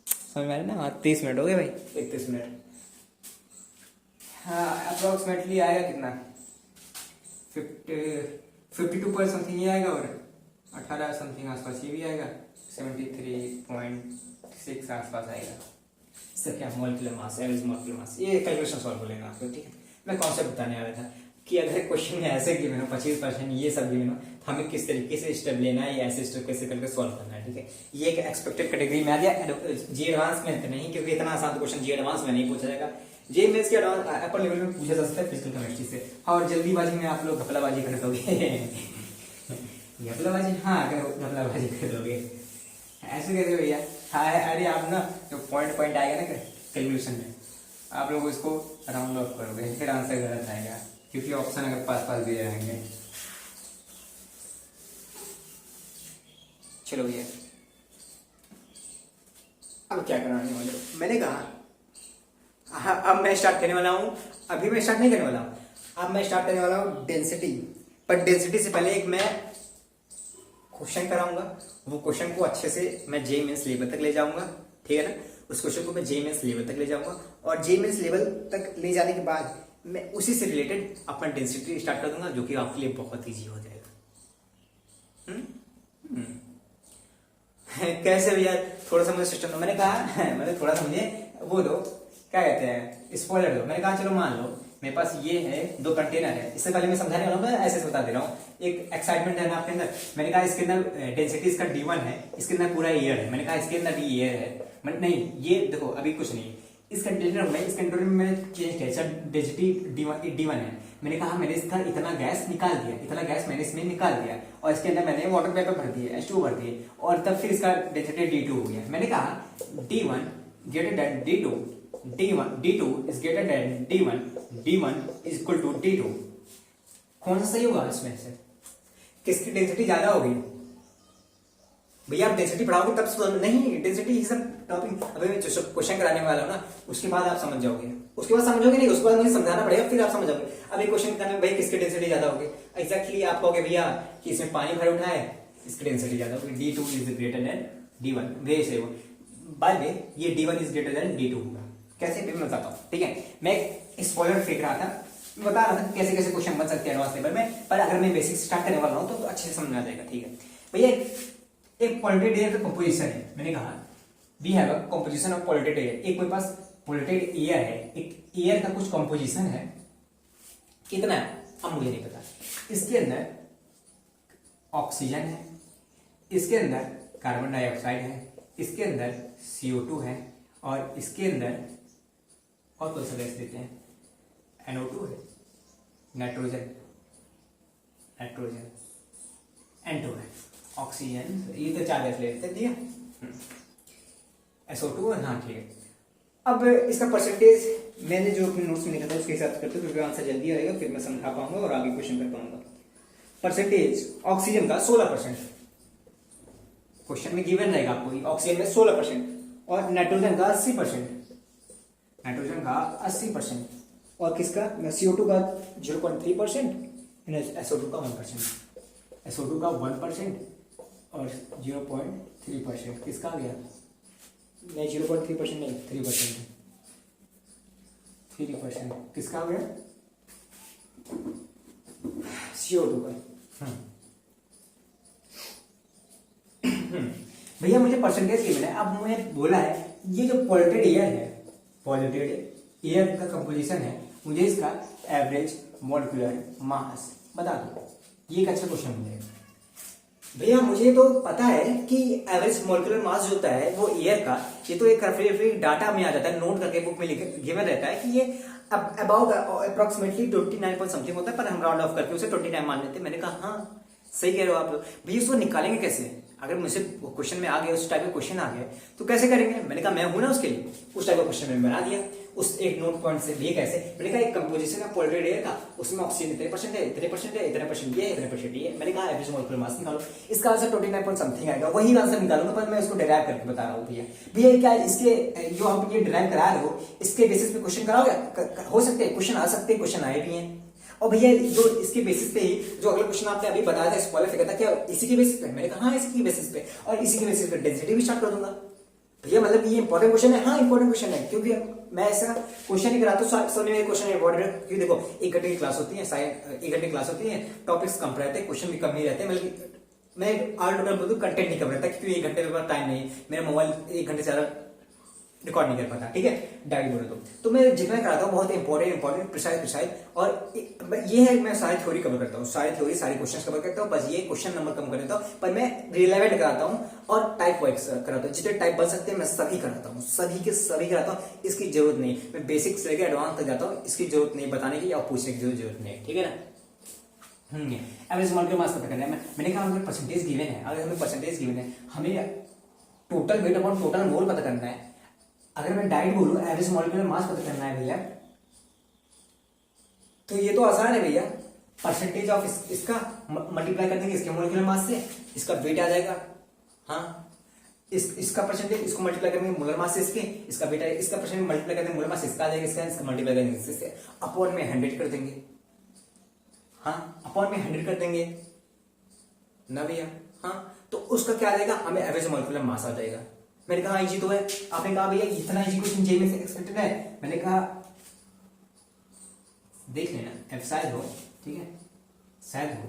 समझ में आ रहा है ना। हाँ 30 मिनट हो गए भाई, 31 मिनट। हाँ अप्रोक्सीमेटली आएगा कितना, 52 समथिंग ये आएगा, और 18 समथिंग आसपास ये भी आएगा, 73.6 आसपास आएगा। इसका क्या molecular mass, average molecular mass, ये कैलकुलेशन सॉल्व कर लेना आपको, ठीक है। मैं कॉन्सेप्ट बताने वाला था कि अगर क्वेश्चन में ऐसे गिवन हो 25% ये सब गिवन हो, तो हमें किस तरीके से स्टेप लेना है, या ऐसे स्टेप कैसे करके सॉल्व करना है, ठीक है। ये एक एक्सपेक्टेड कैटेगरी में आ गया, जी एडवांस में तो नहीं, क्योंकि इतना आसान क्वेश्चन जी एडवांस में नहीं पूछा जाएगा, जे मेंस के अपर लेवल में पूछा जा सकता है फिजिकल केमिस्ट्री से। और जल्दीबाजी में आप लोग घपलाबाजी कर दोगे घपलाबाजी, हाँ घपलाबाजी कर दोगे, ऐसे कैसे भैया। हाँ अरे आप ना जो पॉइंट आएगा ना कैलकुलेशन में, आप लोग इसको राउंड ऑफ करोगे, फिर आंसर गलत आएगा, क्योंकि ऑप्शन अगर पास दिए रहेंगे। चलो भैया अब क्या कराने वाले हो, मैंने कहा हाँ, अब मैं स्टार्ट करने वाला हूँ, अभी मैं स्टार्ट नहीं करने वाला हूँ, अब मैं स्टार्ट करने वाला हूँ डेंसिटी। पर डेंसिटी से पहले एक मैं क्वेश्चन कराऊंगा, वो क्वेश्चन को अच्छे से मैं जे मेंस लेवल तक ले जाऊंगा, ठीक है ना, उस क्वेश्चन को मैं जे मेंस लेवल तक ले जाऊंगा, और जे मेंस लेवल तक ले जाने के बाद मैं उसी से रिलेटेड अपना डेंसिटी स्टार्ट कर दूंगा, जो कि आपके लिए बहुत ईजी हो जाएगा। कैसे भैया, थोड़ा सा मुझे सिस्टम, मैंने कहा मतलब थोड़ा सा मुझे वो दो, क्या कहते हैं, स्पॉइलर दो। मैंने कहा चलो मान लो मेरे पास ये है 2 कंटेनर है, इससे पहले मैं समझाने वाला हूँ, मैं ऐसे बता दे रहा हूँ, एक एक्साइटमेंट है ना आपके अंदर। मैंने कहा इसके अंदर डेंसिटी इसका D1 है, इसके अंदर पूरा एयर है, मैंने कहा इसके अंदर भी एयर है, नहीं ये देखो अभी कुछ नहीं, इस कंटेनर में, इस कंटेनर में मैंने चेंज किया, सर डेंसिटी D1 है, मैंने कहा मैंने इसका इतना गैस निकाल दिया, इतना गैस मैंने इसमें निकाल दिया, और इसके अंदर मैंने वाटर वेपर भर दिया, H2 भर दिए, और तब फिर इसका डेंसिटी D2 हो गया। मैंने कहा D1 greater than D2, D2 is greater than D1, D1 is equal to D2। कौन सा सही होगा इसमें से, किसकी डेंसिटी ज्यादा होगी भैया। आप डेंसिटी पढ़ाओगे तब नहीं, डेंसिटी ही सब टॉपिक अभी मैं जो क्वेश्चन कराने वाला हूँ ना, उसके बाद आप समझ जाओगे, उसके बाद समझोगे नहीं, उसके बाद मुझे समझाना पड़ेगा, फिर आप समझ जाओगे। अभी क्वेश्चन करने में भाई किसकी डेंसिटी ज्यादा होगी, एग्जैक्टली आप कहोगे भैया कि इसमें पानी भर उठा है, इसकी डेंसिटी ज्यादा होगी, D2 is greater then D1, वे से हो बाय वे ये D1 is greater then D2 होगा। कैसे भी मैं बताता हूँ, ठीक है। मैं स्पॉइलर फेंक रहा था, मैं बता रहा था कैसे कैसे क्वेश्चन बन सकते हैं एडवांस लेवल में, पर अगर मैं बेसिक स्टार्ट करने वाला हूँ तो अच्छे से समझ में आ जाएगा, ठीक है भैया। एक पॉलिटेड एयर का कंपोजिशन है, मैंने कहा we have a composition of polluted air, एक मेरे पास पॉलिटेड एयर है, एक एयर का कुछ कंपोजिशन है, कितना है अब मुझे नहीं पता। इसके अंदर ऑक्सीजन है, इसके अंदर कार्बन डाइऑक्साइड है, इसके अंदर CO2 है, और इसके अंदर और कौन सा गैस देते हैं, NO2 है, नाइट्रोजन N2 है, ऑक्सीजन, ये तो 4 गैस ले लेते हैं, ठीक है, SO2, हाँ ठीक है। अब इसका परसेंटेज मैंने जो अपने नोट्स में लिखा था उसके हिसाब से करते, क्योंकि आंसर जल्दी आएगा, फिर मैं समझा पाऊंगा और आगे क्वेश्चन कर पाऊंगा। परसेंटेज ऑक्सीजन का 16%, क्वेश्चन में गिवन रहेगा आपको, ऑक्सीजन में 16%, और नाइट्रोजन का 80%, और किसका CO2 का 0.3%, SO2 का 1%, और 0.3% किसका आ गया, नहीं 0.3% नहीं 3%, 3%, किसका हो गया? CO2 का। भैया मुझे परसेंटेज गिवन है, अब मुझे बोला है ये जो पॉल्यूटेड एयर है, पॉल्यूटेड एयर का कंपोजिशन है, मुझे इसका एवरेज मॉलिक्यूलर मास बता दो। ये एक अच्छा क्वेश्चन मुझे। भैया मुझे तो पता है कि एवरेज मॉलिक्यूलर मास जो होता है वो एयर का, ये तो एक रेफरेंस डाटा में आ जाता है, नोट करके बुक में लिखे गिवन रहता है कि ये अबाउट अप्रोक्सीमेटली 29 पॉइंट समथिंग होता है, पर हम राउंड ऑफ करके उसे 29 मान लेते हैं। मैंने कहा हाँ सही कह रहे हो आप लोग। भैया उसको निकालेंगे कैसे? अगर मुझे क्वेश्चन में आ गया, उस टाइप का क्वेश्चन आ गया तो कैसे करेंगे? मैंने कहा मैं हूं ना उसके लिए, उस टाइप का क्वेश्चन मैंने बना दिया उस एक नोट पॉइंट से। लिए कैसे? मैंने कहा एक कंपोजिशन है पॉल्यूटेड एयर का, उसमें ऑक्सीजन इतने परसेंट है, इतने परसेंट है, इतने परसेंट ये, इतने परसेंट ये। मैंने कहा एवरेज मॉलिक्यूलर मास निकालो, इसका आंसर 29 पॉइंट समथिंग आएगा। वही आंसर निकालूंगा, पर मैं उसको डिराइव करके बता रहा हूँ। भैया भैया क्या इसके जो आप ये डिराइव करा रहे हो, इसके बेसिस पे क्वेश्चन कराओगे? हो सकते हैं क्वेश्चन आ सकते हैं, क्वेश्चन आए भी हैं। और भैया जो इसके बेसिस पे ही जो अगला क्वेश्चन आपने अभी बताया था स्क्वायर था, क्या इसी के बेसिस पे? मैंने कहा हाँ इसी के बेसिस पे, और इसी के बेसिस पे डेंसिटी भी स्टार्ट कर दूंगा। भैया मतलब ये इंपॉर्टेंट क्वेश्चन है? हाँ इंपॉर्टेंट क्वेश्चन है, क्योंकि मैं ऐसा क्वेश्चन ही कराता हूँ सब में क्वेश्चन इंपॉर्टेंट है। क्योंकि देखो 1 घंटे की क्लास होती है, 1 घंटे की क्लास होती है, टॉपिक्स कम रहते हैं, क्वेश्चन भी कम ही रहते हैं। मतलब मैं ऑल टोटल बोलूँ कंटेंट नहीं कम रहता, क्योंकि 1 घंटे में टाइम नहीं, मेरा मोबाइल 1 घंटे से ज्यादा रिकॉर्ड नहीं कर पाता। ठीक है, डायरेक्ट बोले तो मैं जितना कराता हूँ बहुत इंपॉर्टेंट प्रिसाइज। और ये है मैं सारी थ्योरी कवर करता हूँ, सारी थ्योरी सारे क्वेश्चन कवर करता हूँ, बस ये क्वेश्चन नंबर कम कर देता हूँ। पर मैं रिलेवेंट कराता हूँ और टाइप वाइज कराता हूँ, जितने टाइप बन सकते हैं मैं सभी कराता हूँ, सभी के सभी कराता हूँ। इसकी जरूरत नहीं, मैं बेसिक से लेकर एडवांस तक जाता हूँ, इसकी जरूरत नहीं बताने की या पूछने की जरूरत नहीं। ठीक है ना? एवरेज मॉलिक्यूलर मास पता करना है। मैंने कहा हमें परसेंटेज गिवन है, अगर हमें परसेंटेज गिवन है, हमें टोटल वेट अपॉन टोटल मोल पता करना है। अगर मैं डायरेक्ट बोलूं एवरेज मॉलिक्यूलर मास पता करना है भैया, तो ये तो आसान है भैया। परसेंटेज ऑफ इसका मल्टीप्लाई कर देंगे इसके मॉलिक्यूलर मास से, इसका वेट आ जाएगा। हाँ इसका परसेंटेज, इसको मल्टीप्लाई करेंगे मोलर मास से इसका वेट आएगा, इसका परसेंटेज मल्टीप्लाई कर देंगे मोलर मास से, इसका आ जाएगा, इसका मल्टीप्लाई करेंगे इससे, अपॉन में 100 कर देंगे। हाँ अपॉन में 100 कर देंगे ना भैया। हाँ तो उसका क्या आ जाएगा? हमें एवरेज मॉलिक्यूलर मास आ जाएगा। मैंने कहा इजी तो है। आपने कहा भैया इतना इजी क्वेश्चन जे में से एक्सपेक्टेड है। मैंने कहा देख लेना, एफ शायद हो, ठीक है शायद हो।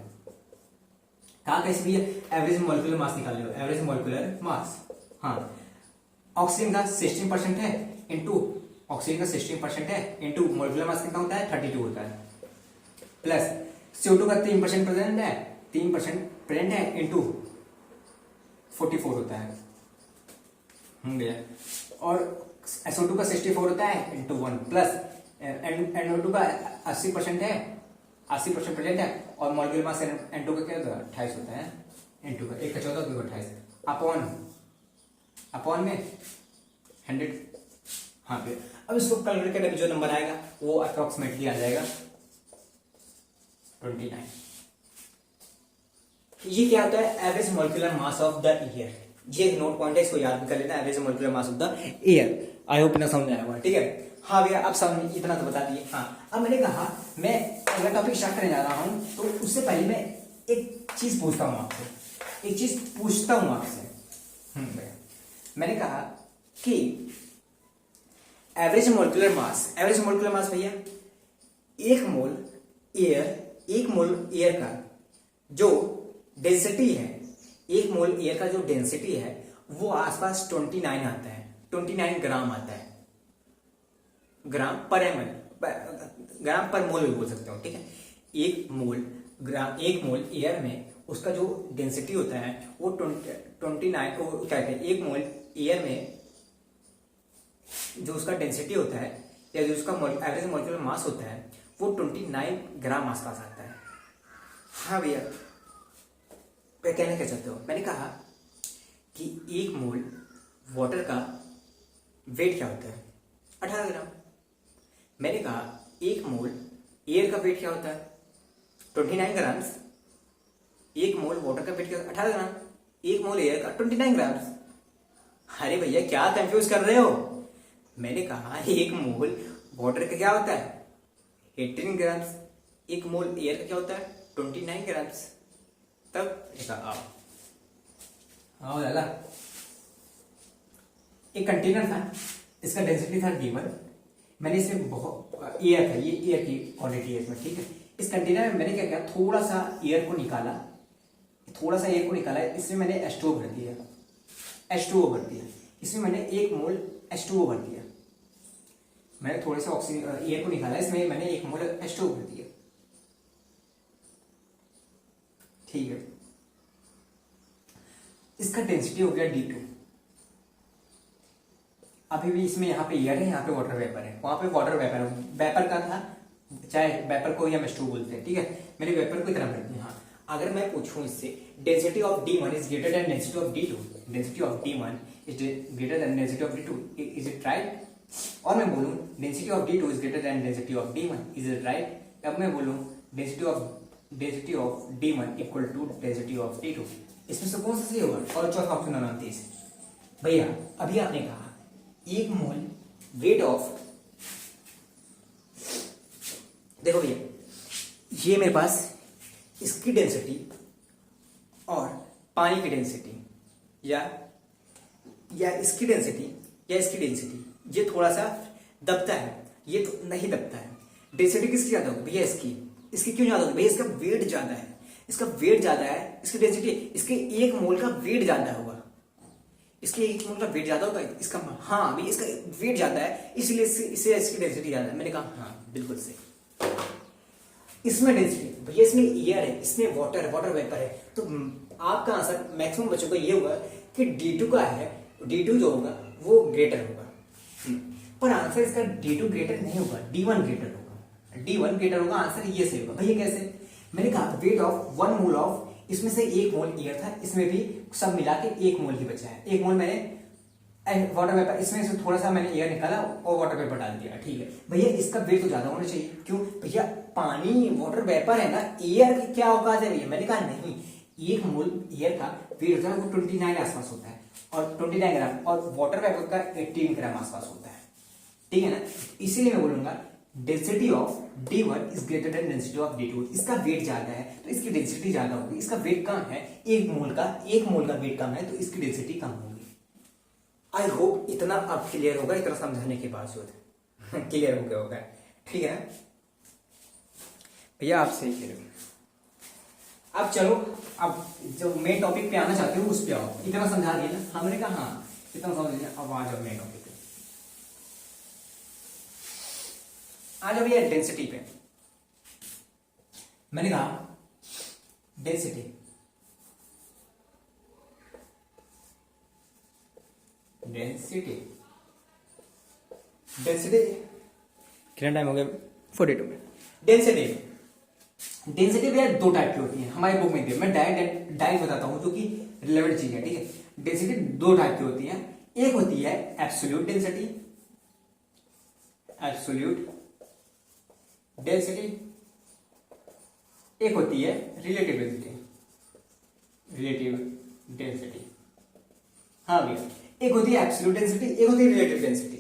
कहा कैसे भैया? एवरेज मॉलिक्यूलर मास निकाल लो, एवरेज मॉलिक्यूलर मास। हाँ ऑक्सीजन का 16% है इनटू ऑक्सीजन का 16% है इनटू मॉलिक्यूलर मास कितना होता है? 32 होता है, प्लस CO2 का 3% प्रेजेंट है, 3% प्रेजेंट है इनटू 44 होता है भैया, और SO2 का 64 होता है इंटू 1 प्लस NO2 का 80% है, 80% प्रेजेंट है, और मॉलिक्यूलर मास N2 का क्या होता है? 28 होता है। N2 का 1 का 14 2 का 28 अपॉन में 100। हाँ भैया अब इसको कैलकुलेट करके जो नंबर आएगा वो अप्रोक्सीमेटली आ जाएगा 29। ये क्या होता है? Average molecular mass of the year. ये एक नोट पॉइंट है, इसको याद भी कर लेना, average molecular mass of the year. I hope ना समझ आया होगा। ठीक है हाँ भैया अब समझ, इतना तो बता दिए। हाँ अब मैंने कहा मैं अगला टॉपिक स्टार्ट करने जा रहा हूं, तो उससे पहले मैं एक चीज पूछता हूं आपसे, एक चीज पूछता हूं आपसे। भैया मैंने कहा कि एवरेज मॉलिक्यूलर मास भैया एक मोल एयर का जो डेंसिटी है, एक मोल एयर का जो डेंसिटी है वो आसपास 29 आता है, 29 ग्राम आता है, ग्राम पर एम एल, ग्राम पर मोल भी बोल सकते हो। ठीक है एक मोल एयर में उसका जो डेंसिटी होता है वो 29, क्या कहते हैं, एक मोल एयर में जो उसका डेंसिटी होता है या जो उसका एवरेज मॉलिक्यूलर मास होता है वो 29 ग्राम आसपास आता है। हाँ भैया कहना क्या चाहते हो? मैंने कहा कि एक मोल वाटर का वेट क्या होता है? 18 ग्राम। मैंने कहा एक मोल एयर का वेट क्या होता है? 29 ग्राम्स। एक मोल वाटर का वेट क्या? 18 ग्राम। एक मोल एयर का 29 ग्राम्स। अरे भैया क्या कंफ्यूज कर रहे हो? मैंने कहा एक मोल वाटर का क्या होता है? 18 ग्राम्स। एक मोल एयर का क्या होता है? 29 ग्राम्स। तब आओ लाला, एक कंटेनर था, इसका डेंसिटी था D1, मैंने इसमें बहुत एयर था, ये एयर की क्वांटिटी है इसमें, ठीक है। इस कंटेनर में मैंने क्या किया, थोड़ा सा एयर को निकाला, इसमें मैंने H2O भर दिया, इसमें मैंने 1 मोल H2O भर दिया, मैंने थोड़े से ऑक्सीजन एयर को निकाला, इसमें मैंने 1 मोल H2O भर दिया, ठीक है। इसका डेंसिटी हो गया D2। अभी भी इसमें यहाँ पे एयर है, यहाँ पे वाटर वेपर है, वहां पे वाटर वेपर का था, चाहे वेपर को ही हम H2O बोलते हैं, ठीक है। मैंने वेपर को इतना भर दिया। हाँ, अगर मैं पूछूं इससे density of D1 is greater than density of D2, density of D1 is greater than density of D2, is it right? और मैं बोलूं density of D2 is greater than density of D1, is it right? अब मैं बोलूं density of D1 equal to density of D2, इसमें से कौन सा सही होगा? और चौथा ऑप्शन 29। भैया अभी आपने कहा 1 मोल वेट ऑफ, देखो भैया ये मेरे पास इसकी डेंसिटी और पानी की डेंसिटी या इसकी डेंसिटी या इसकी डेंसिटी, ये थोड़ा सा दबता है, ये तो नहीं दबता है। डेंसिटी किसकी ज्यादा होगी भैया? इसकी क्यों ज्यादा होगी भैया? इसका वेट ज्यादा है, इसकी डेंसिटी, इसके 1 मोल का वेट ज्यादा होगा, इसके 1 मोल का वेट ज्यादा होगा इसका। हाँ भैया इसका वेट ज्यादा है, इसलिए इससे इसकी डेंसिटी ज्यादा है। मैंने कहा हाँ बिल्कुल सही। इसमें डेंसिटी भैया, इसमें एयर है, इसमें वाटर वेपर है, तो आपका आंसर मैक्सिमम बच्चों का ये होगा कि D2 का है, D2 जो होगा वो ग्रेटर होगा। पर आंसर इसका D2 ग्रेटर नहीं होगा, D1 ग्रेटर होगा, D1 ग्रेटर होगा। आंसर ये सही होगा। भैया कैसे? मैंने कहा वेट ऑफ 1 मोल ऑफ, इसमें से 1 मोल एयर था, इसमें भी सब मिला के 1 मोल ही बचा है। 1 मोल मैंने वाटर वेपर, इसमें से थोड़ा सा मैंने एयर निकाला और वाटर वेपर डाल दिया, ठीक है। भैया इसका वेट तो ज्यादा होना चाहिए, क्यों भैया? पानी वाटर वेपर है ना, एयर की क्या औकात है भैया? मैंने कहा नहीं, 1 मोल एयर का वेट होता है वो 29 आसपास होता है, और 29 ग्राम, और वाटर वेपर का 18 ग्राम आसपास होता है, ठीक है ना। इसीलिए मैं बोलूंगा density of D1 is greater than density of D2। इसका वेट ज्यादा है तो इसकी डेंसिटी ज्यादा होगी, इसका वेट कम है, 1 मोल का वेट कम है तो इसकी डेंसिटी कम होगी। आई होप इतना अब क्लियर होगा, इतना समझाने के बावजूद क्लियर हो गया होगा, ठीक है भैया? आप सही कह रहे हो। अब चलो, अब जो मेन टॉपिक पे आना चाहते हो उस पे आओ। इतना समझा दिया ना हमने कहा, हाँ इतना समझ लिया, अब आ जाओ मेन टॉपिक पे। आ जाओ भैया डेंसिटी पे। मैंने कहा डेंसिटी कितना टाइम हो गया? 42 मिनट। डेंसिटी भैया 2 टाइप की होती है हमारी बुक में दी, मैं डायरेक्ट बताता हूं जो कि रिलेवेंट चीज है, ठीक है। डेंसिटी 2 टाइप की होती है, एक होती है एब्सोल्यूट डेंसिटी, एक होती है रिलेटिव डेंसिटी। हाँ भैया, एक होती है एब्सोल्यूट डेंसिटी, एक होती है रिलेटिव डेंसिटी।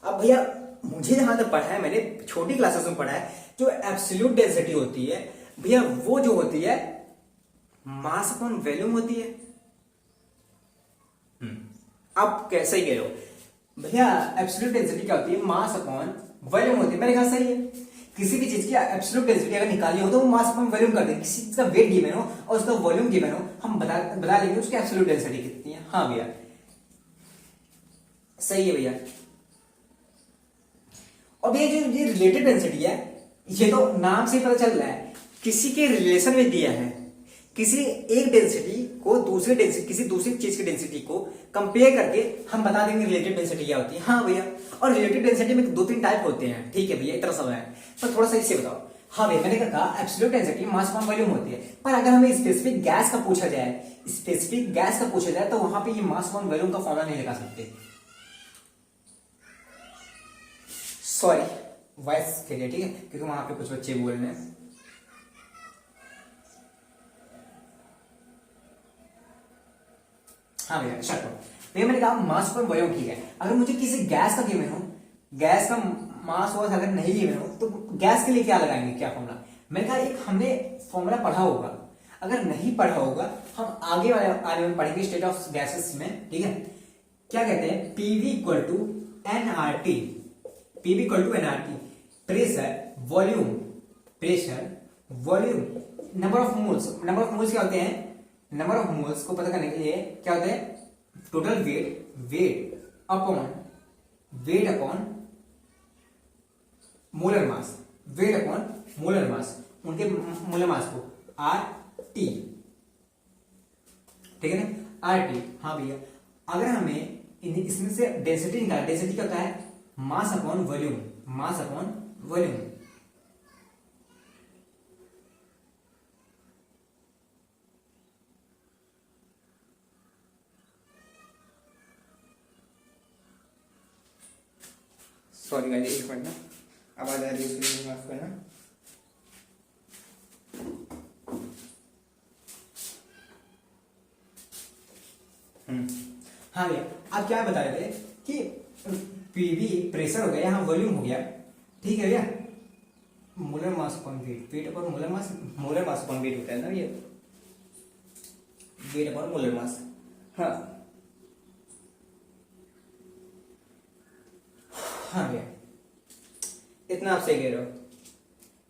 अब भैया मुझे जहां तक पढ़ा है, मैंने छोटी क्लासेस में पढ़ा है, जो एब्सोल्यूट डेंसिटी होती है भैया वो जो होती है मास अपॉन वॉल्यूम होती है। आप कैसे ही कह रहे हो भैया? एब्सोल्यूट डेंसिटी क्या होती है? मास अपॉन वॉल्यूम होती है। मैंने कहा सही है। किसी भी चीज की एब्सोल्यूट डेंसिटी अगर निकाली हो तो वो मास अपॉन वॉल्यूम कर देंगे। किसी चीज का वेट गिवन हो और उसका वॉल्यूम गिवन हो, हम बता देंगे उसकी एब्सोल्यूट डेंसिटी कितनी है। हाँ भैया सही है भैया। और भैया जो ये रिलेटिव डेंसिटी है, ये तो नाम से ही पता चल रहा है, किसी के रिलेशन में दिया है। किसी एक डेंसिटी को दूसरी डेंसिटी, किसी दूसरी चीज की डेंसिटी को कंपेयर करके हम बता देंगे रिलेटिव डेंसिटी क्या होती है। हाँ भैया, और रिलेटिव डेंसिटी में 2-3 टाइप होते हैं, ठीक है भैया, इतना सब है, पर थोड़ा सा इससे बताओ। हाँ भैया, मैंने कहा absolute density mass upon volume होती है, पर अगर हमें स्पेसिफिक गैस का पूछा जाए तो वहां पे ये मास अपॉन वॉल्यूम का फॉर्मूला नहीं लगा सकते। सॉरी वॉइस के लिए, ठीक है, क्योंकि वहां पे कुछ बच्चे बोल रहे हैं। हाँ भैया शट भैया, मैंने कहा मास पर वॉल्यूम, ठीक है। अगर मुझे किसी गैस का गिवन हो, गैस का मास और अगर नहीं गिवन हो तो गैस के लिए क्या लगाएंगे, क्या फॉर्मूला? मैंने कहा एक हमने फॉर्मूला पढ़ा होगा, अगर नहीं पढ़ा होगा हम आगे में पढ़ेंगे स्टेट ऑफ गैसेस में, ठीक है। क्या कहते हैं? PV equal to NRT, PV equal to NRT, pressure volume, pressure volume, number of moles, number of moles क्या होते हैं, नंबर ऑफ मोल्स को पता करने के लिए क्या होता है, total weight, weight upon molar mass, weight upon molar mass, उनके मोलर मास को आर टी, ठीक है ना, आर टी। हाँ भैया, अगर हमें इसमें से डेंसिटी निकाल, डेंसिटी क्या होता है, mass upon volume, mass upon volume. Sorry guys, एक मिनट ना, आवाज आ रही है, उसके लिए माफ करना। हाँ भैया, आप क्या बता रहे थे कि पीवी प्रेशर हो गया, यहाँ वॉल्यूम हो गया, ठीक है भैया, molar mass upon weight, weight upon molar mass, molar mass upon weight होता है ना भैया, वेट अपॉन मोलर मास। हाँ हाँ भैया, इतना आप सही कह रहे हो।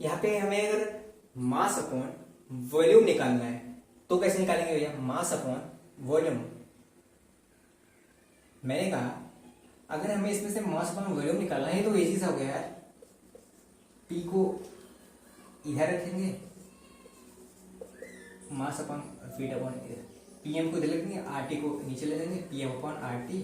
यहाँ पे हमें अगर मास अपॉन वॉल्यूम निकालना है तो कैसे निकालेंगे भैया, मास अपॉन वॉल्यूम। मैंने कहा अगर हमें इसमें से मास अपॉन वॉल्यूम निकालना है तो इजी सा हो गया यार, पी को इधर रखेंगे, mass upon weight upon PM को इधर रखेंगे, आरटी को नीचे ले लेंगे, पीएम अपॉन आरटी,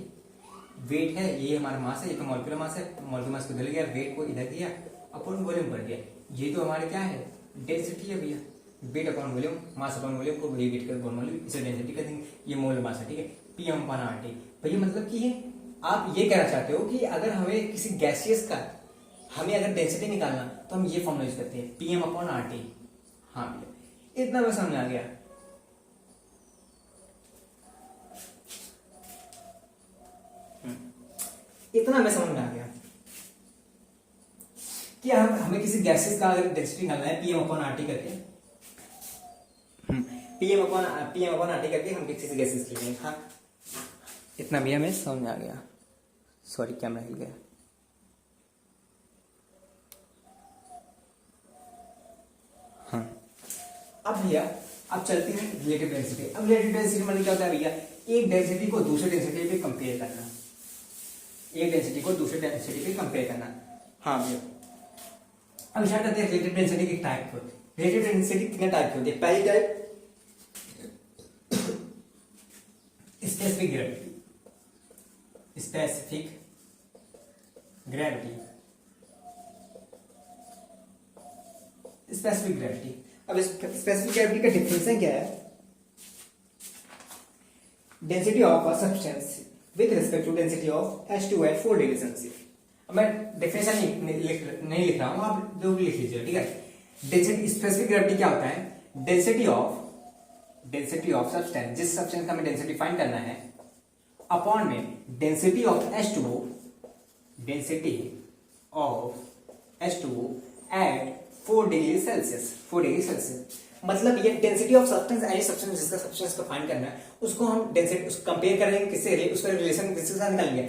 वेट है ये हमारा मास है, ये तो मॉलिक्यूलर मास है, मॉलिक्यूलर मास को इधर गया, वेट को इधर दिया, अपॉन वॉल्यूम कर दिया, ये तो हमारे क्या है, डेंसिटी है भैया, weight upon volume, mass upon volume को वही वेट कर वॉल्यूम, इसे डेंसिटी कर देंगे, ये मोल मास है, ठीक है, पीएम अपॉन आरटी। भैया मतलब कि आप ये कहना चाहते हो कि अगर हमें किसी गैसियस का हमें अगर डेंसिटी निकालना तो हम ये फॉर्मूला यूज करते हैं, पीएम अपॉन आरटी। हाँ भैया, इतना बस समझ आ गया। इतना हमें समझ में आ गया कि हमें किसी गैसेस का अगर डेंसिटी निकालना है पीएम अपॉन आरटी करके, पीएम अपॉन आरटी करके हम किसी गैसेस के लिए। हाँ, इतना भी हमें समझ में आ गया। सॉरी, कैमरा हिल गया। हाँ, अब भैया अब चलते हैं रिलेटिव डेंसिटी। अब रिलेटिव डेंसिटी मतलब क्या होता है भैया, एक डेंसिटी को दूसरे डेंसिटी पे कंपेयर करना, एक डेंसिटी को दूसरे डेंसिटी पे कंपेयर करना। हाँ भैया, अब स्टार्ट करते हैं रिलेटिव डेंसिटी के टाइप को। रिलेटिव डेंसिटी कितने टाइप की होती है? पहली type specific gravity, specific gravity, specific gravity. अब स्पेसिफिक ग्रेविटी का डिफिनेशन क्या है? Density of a substance with respect to density of H2 at 4 degree Celsius. अब मैं डिफिनेशन नहीं लिख रहा हूं, आप जो भी लिख लीजिए, ठीक है। डेंसिटी, स्पेसिफिक ग्रेविटी क्या होता है? डेंसिटी ऑफ सब्सटेंस, जिस सब्सटेंस का हमें डेंसिटी फाइंड करना है, अपॉन में density of H2O, density of H2O at 4 degree Celsius, 4 degree Celsius. मतलब ये density of substance, any substance जिसका सब्सटेंस को फाइंड करना है, उसको हम डेंसिटी कंपेयर करेंगे किससे, उसका रिलेशन किसके साथ निकालेंगे?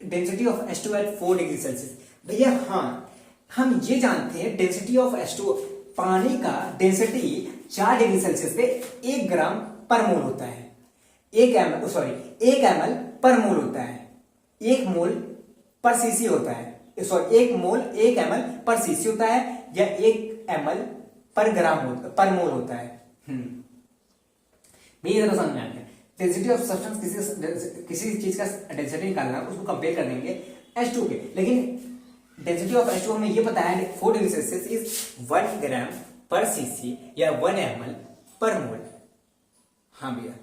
Density of H2 at 4 degree Celsius. भैया हाँ, हम ये जानते हैं डेंसिटी ऑफ H2O, पानी का डेंसिटी 4 डिग्री सेल्सियस पे 1 ग्राम पर मोल होता है, 1 ml पर मोल होता है, 1 मोल पर सीसी होता है, सॉरी 1 ml पर सीसी होता है, या 1 ml पर ग्राम होता, पर मोल होता है। भैया जरा समझ में आ गया। डेंसिटी ऑफ सब्सटेंस, किसी चीज का डेंसिटी निकालना, उसको कंपेयर कर लेंगे H2 के, लेकिन डेंसिटी ऑफ H2 हमें ये पता है 4 डिग्री सेल्सियस इज 1 ग्राम पर सीसी या 1 ml पर मोल। हाँ भैया,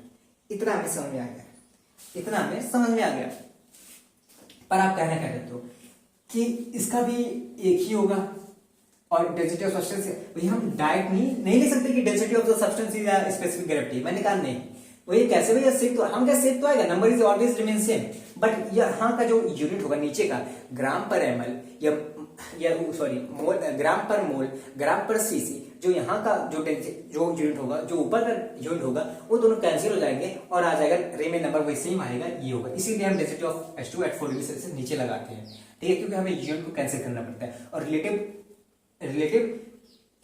इतना हमें समझ में आ गया, इतना हमें समझ में आ गया। पर आप कहना क्या चाहते हो कि इसका भी एक ही होगा और डेंसिटी ऑफ सब्सटेंस, भैया हम डायरेक्ट नहीं ले सकते कि density of the substance is specific gravity. मैंने कहा नहीं, वही कैसे भैया, सेक तो हम क्या सेक तो आएगा, number is always remain same, but यहाँ का जो यूनिट होगा नीचे का ग्राम पर ml या सॉरी मोल, ग्राम पर मोल, ग्राम पर सीसी, जो यहाँ का जो यूनिट होगा, जो ऊपर का यूनिट होगा, वो दोनों कैंसिल हो जाएंगे और आ जाएगा रिमेन नंबर वही सेम आएगा, ये होगा। इसीलिए हम density of H2 at 4 degree Celsius नीचे लगाते हैं, ठीक है, क्योंकि हमें यूनिट को कैंसिल करना पड़ता है। और रिलेटिव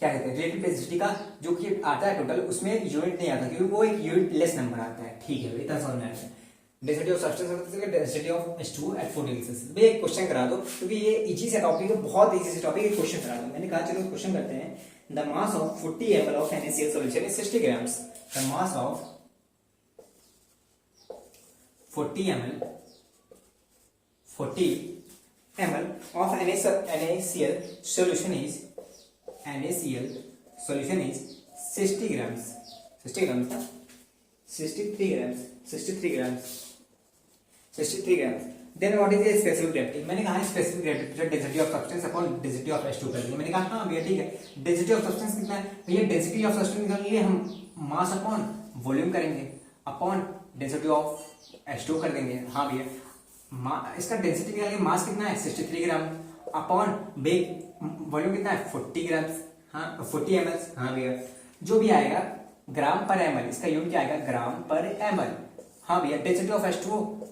क्या कहते हैं, रिलेटिव डेंसिटी का जो कि आता है टोटल, उसमें यूनिट नहीं आता क्योंकि वो एक यूनिट लेस नंबर आता है, ठीक है, इतना समझ में आता है। Density of substance, density of H2 at 4 degree Celsius. भैया एक क्वेश्चन करा दो, क्योंकि ये इजी से टॉपिक है, बहुत इजी से टॉपिक है, क्वेश्चन करा दो। मैंने कहा चलो क्वेश्चन करते हैं। The mass of 40 ml of NaCl solution is 60 grams। The mass of 40 ml of NaCl solution is 60 grams, 63 grams। Then what is the specific gravity? मैंने कहा specific gravity density of substance upon density of H2 कर दिया। मैंने कहा हाँ भैया ठीक है, डेंसिटी ऑफ सब्सटेंस कितना है भैया, डेंसिटी ऑफ सब्सटेंस निकालने के लिए हम मास अपॉन वॉल्यूम करेंगे, अपॉन डेंसिटी ऑफ H2 कर देंगे। हाँ भैया, इसका डेंसिटी निकालने के मास कितना है 63 ग्राम, अपॉन वॉल्यूम कितना है 40 ग्राम, हाँ 40 ml। हाँ भैया, जो भी आएगा ग्राम पर ml, इसका यूनिट क्या आएगा ग्राम पर ml। हाँ भैया, डेंसिटी ऑफ H2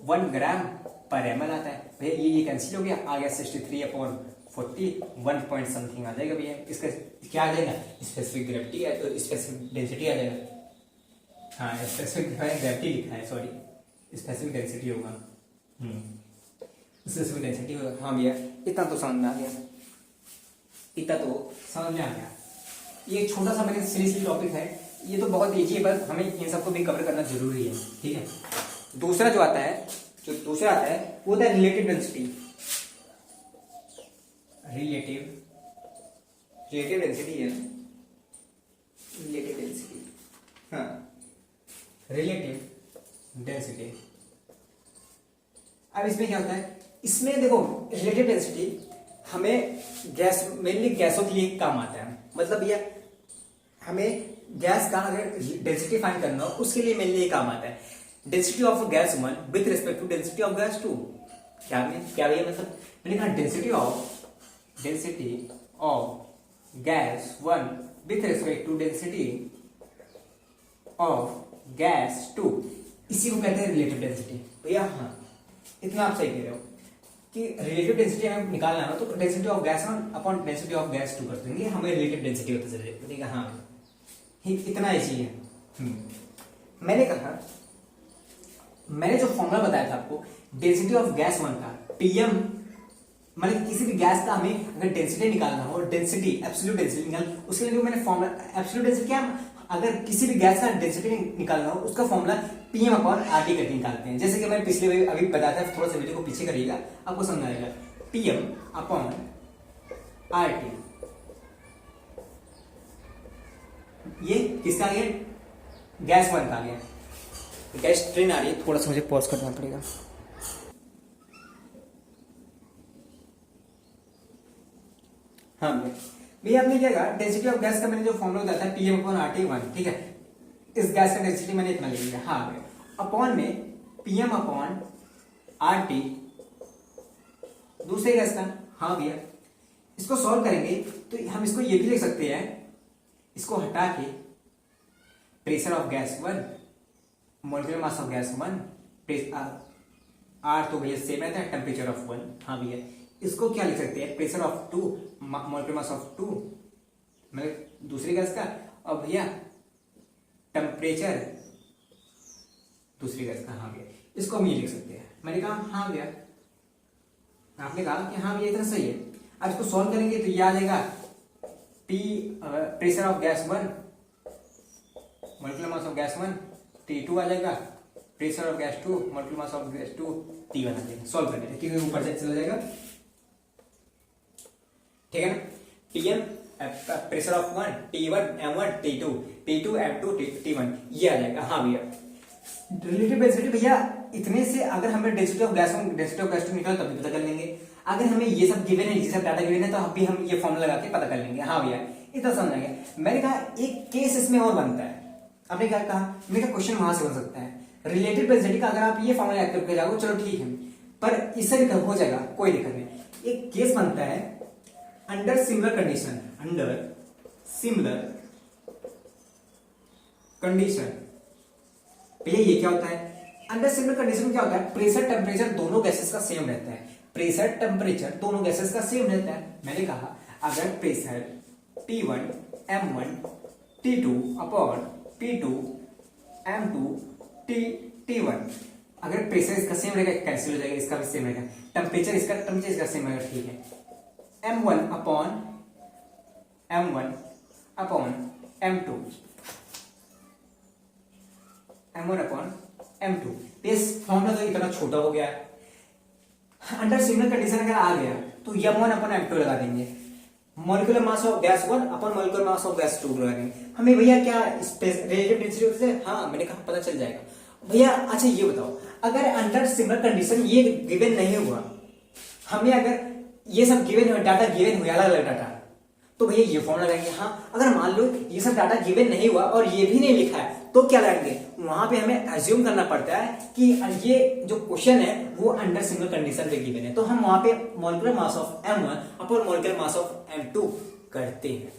1 ग्राम पर ml आता है भैया, ये कैंसिल हो गया, आ गया 63 अपॉन 40, 1 पॉइंट समथिंग आ जाएगा भैया। इसका क्या आ जाएगा स्पेसिफिक ग्रेविटी है, तो स्पेसिफिक डेंसिटी आ जाएगा। हाँ स्पेसिफिक ग्रेविटी लिखा है, सॉरी स्पेसिफिक डेंसिटी होगा, स्पेसिफिक डेंसिटी होगा। हाँ भैया, इतना तो समझ में आ गया, इतना तो समझ में आ गया। ये छोटा सा मैंने सीरीज टॉपिक है, ये तो बहुत इजी है, बस हमें इन सबको भी कवर करना जरूरी है, ठीक है। दूसरा जो आता है वो होता है रिलेटिव डेंसिटी। रिलेटिव डेंसिटी है, हाँ रिलेटिव डेंसिटी। अब इसमें क्या होता है, इसमें देखो रिलेटिव डेंसिटी हमें गैस, मेनली गैसों के लिए काम आता है। मतलब भैया हमें गैस का अगर डेंसिटी फाइंड करना हो, उसके लिए मेनली ये काम आता है। Density of gas 1 with respect to density of gas 2। क्या भैया, मतलब मैंने कहा density of gas 1 with respect to density of gas 2, इसी को कहते हैं रिलेटिव डेंसिटी। भैया हाँ, इतना आप सही कह रहे हो कि रिलेटिव डेंसिटी हमें निकालना है, तो density of gas 1 upon density of gas 2 कर देंगे, हमें रिलेटिव डेंसिटी होता चलेगा। हाँ इतना इजी है। मैंने जो फॉर्मूला बताया था आपको डेंसिटी ऑफ गैस 1 का, पीएम, मतलब किसी भी गैस का हमें अगर डेंसिटी निकालना हो, डेंसिटी एब्सोल्यूट डेंसिटी निकाल, उसके लिए मैंने फॉर्मूला एब्सोल्यूट डेंसिटी क्या, अगर किसी भी गैस का डेंसिटी निकालना हो, उसका फॉर्मूला पीएम अपॉन आरटी करके निकालते हैं। जैसे कि मैंने पिछले अभी बताया था, थोड़ा सा वीडियो को पीछे करिएगा, आपको समझ आएगा। पीएम अपॉन आरटी, ये किसका आ गया, गैस 1 का आ गया। गैस ट्रेन आ रही है, थोड़ा सा मुझे पॉज करना पड़ेगा। हाँ भैया आपने क्या कहा, डेंसिटी ऑफ गैस का मैंने जो फॉर्मूला बताया था पीएम अपॉन आरटी 1, ठीक है। इस गैस का डेंसिटी मैंने इतना ले लिया। हाँ भैया, अपॉन में पीएम अपॉन आरटी दूसरे गैस का। हाँ भैया, इसको सॉल्व करेंगे तो हम इसको ये भी लिख सकते हैं, इसको हटा के pressure of gas 1 molecular mass of gas 1 are तो भैया सेम रहता है, टेम्परेचर ऑफ 1। हाँ भैया, इसको क्या लिख सकते हैं, pressure of 2 molecular mass of 2 मतलब दूसरी गैस का, और भैया टेम्परेचर दूसरी गैस का। हाँ भैया, इसको हम ये लिख सकते हैं। मैंने कहा हाँ भैया, आपने कहा कि हाँ भैया इतना सही है। अब इसको सॉल्व करेंगे तो ये आ जाएगा pressure of gas 1 molecular mass of gas 1 T2 आ जाएगा, pressure of gas 2 molecular mass of gas 2 T1 आ जाएगा। सॉल्व करने क्योंकि ऊपर से चला जाएगा, ठीक है ना। Tm pressure of 1 T1 M1 T2 T2 M2 T1 ये आ जाएगा। हाँ भैया, रिलेटिव डेंसिटी भैया इतने से अगर हमें density of gas 1 density of gas 2 निकाल तब भी पता कर लेंगे। अगर हमें ये सब गिवन है, ये सब डाटा गिवन है, तो अभी हम ये फॉर्मूला लगा के पता कर लेंगे। हाँ भैया, इतना समझ आ गया। मैंने कहा एक केस इसमें और बनता है। आपने क्या कहा, मैंने कहा क्वेश्चन वहां से बन सकता है। रिलेटिव डेंसिटी का अगर आप ये फॉर्मूला याद करके जाओ, चलो ठीक है, पर इससे भी हो जाएगा, कोई दिक्कत नहीं। एक केस बनता है under similar condition, under similar condition. भैया ये क्या होता है? अंडर सिमिलर कंडीशन में क्या होता है? प्रेशर टेम्परेचर दोनों गैसेस का सेम रहता है, प्रेशर टेम्परेचर दोनों गैसेस का सेम रहता है। मैंने कहा अगर pressure T1 M1 T2 upon P2 M2 T1, अगर प्रेशर इसका सेम रहेगा, कैंसिल हो जाएगा, इसका भी सेम रहेगा, टेम्परेचर इसका सेम रहेगा, ठीक है। M1 upon M2 M1 upon M2। इस फॉर्मूला तो इतना छोटा हो गया है। अंडर सिमिलर कंडीशन अगर आ गया तो M1 अपॉन M2 लगा देंगे, molecular mass of gas 1 upon molecular mass of gas 2 लगा देंगे। हमें भैया क्या रिलेटिव डेंसिटी से, हाँ मैंने कहा पता चल जाएगा भैया। अच्छा ये बताओ, अगर अंडर सिमिलर कंडीशन ये गिवन नहीं हुआ, हमें अगर ये सब गिवन डाटा गिवन हुआ, अलग अलग डाटा, तो भैया ये फॉर्म लगाएंगे। हाँ अगर मान लो ये सब डाटा गिवन नहीं हुआ और ये भी नहीं लिखा है, तो क्या लगाएंगे? वहां पे हमें अज्यूम करना पड़ता है कि ये जो क्वेश्चन है वो अंडर सिमिलर कंडीशन पे गिवन है, तो हम वहां पे molecular mass of M1 upon molecular mass of M2 करते हैं।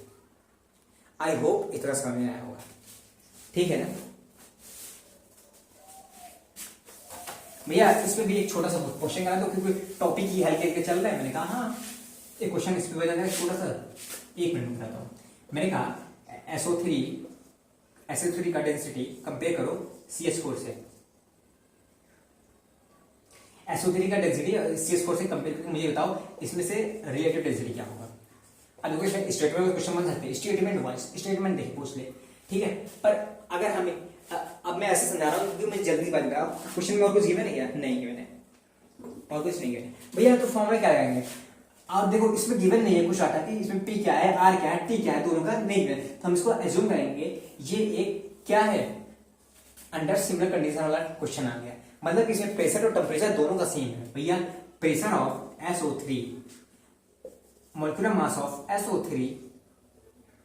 आई होप इतना समझ में आया होगा, ठीक है ना भैया। इसमें भी एक छोटा सा क्वेश्चन करा दो, क्योंकि टॉपिक ही हल्के हल्के चल रहा है। मैंने कहा हाँ एक क्वेश्चन इस पे बना है छोटा सा, 1 मिनट में बताता हूँ। मैंने कहा SO3 का डेंसिटी कंपेयर करो CH4 से। SO3 का डेंसिटी CH4 से कंपेयर करके मुझे बताओ इसमें से रिलेटिव डेंसिटी क्या होगा। अब देखो इसमें स्टेटमेंट में क्वेश्चन बन सकते हैं, स्टेटमेंट 1 स्टेटमेंट देखिए पूछ ले, ठीक है। पर अगर हमें अब मैं ऐसे समझा रहा हूँ क्योंकि मुझे जल्दी बात करा, क्वेश्चन में और कुछ गिवन है क्या? नहीं गिवन है, और कुछ नहीं गिवन है भैया। तो फॉर्मूला क्या लगाएंगे? आप देखो इसमें गिवन नहीं है कुछ आता कि इसमें P क्या है, R क्या है, T क्या है, दोनों का नहीं गिवन, तो हम इसको एज्यूम करेंगे ये एक क्या है, अंडर सिमिलर कंडीशन वाला क्वेश्चन आ गया। मतलब कि इसमें प्रेशर और टेम्परेचर दोनों का सेम है भैया। Pressure of SO3 molecular mass of SO3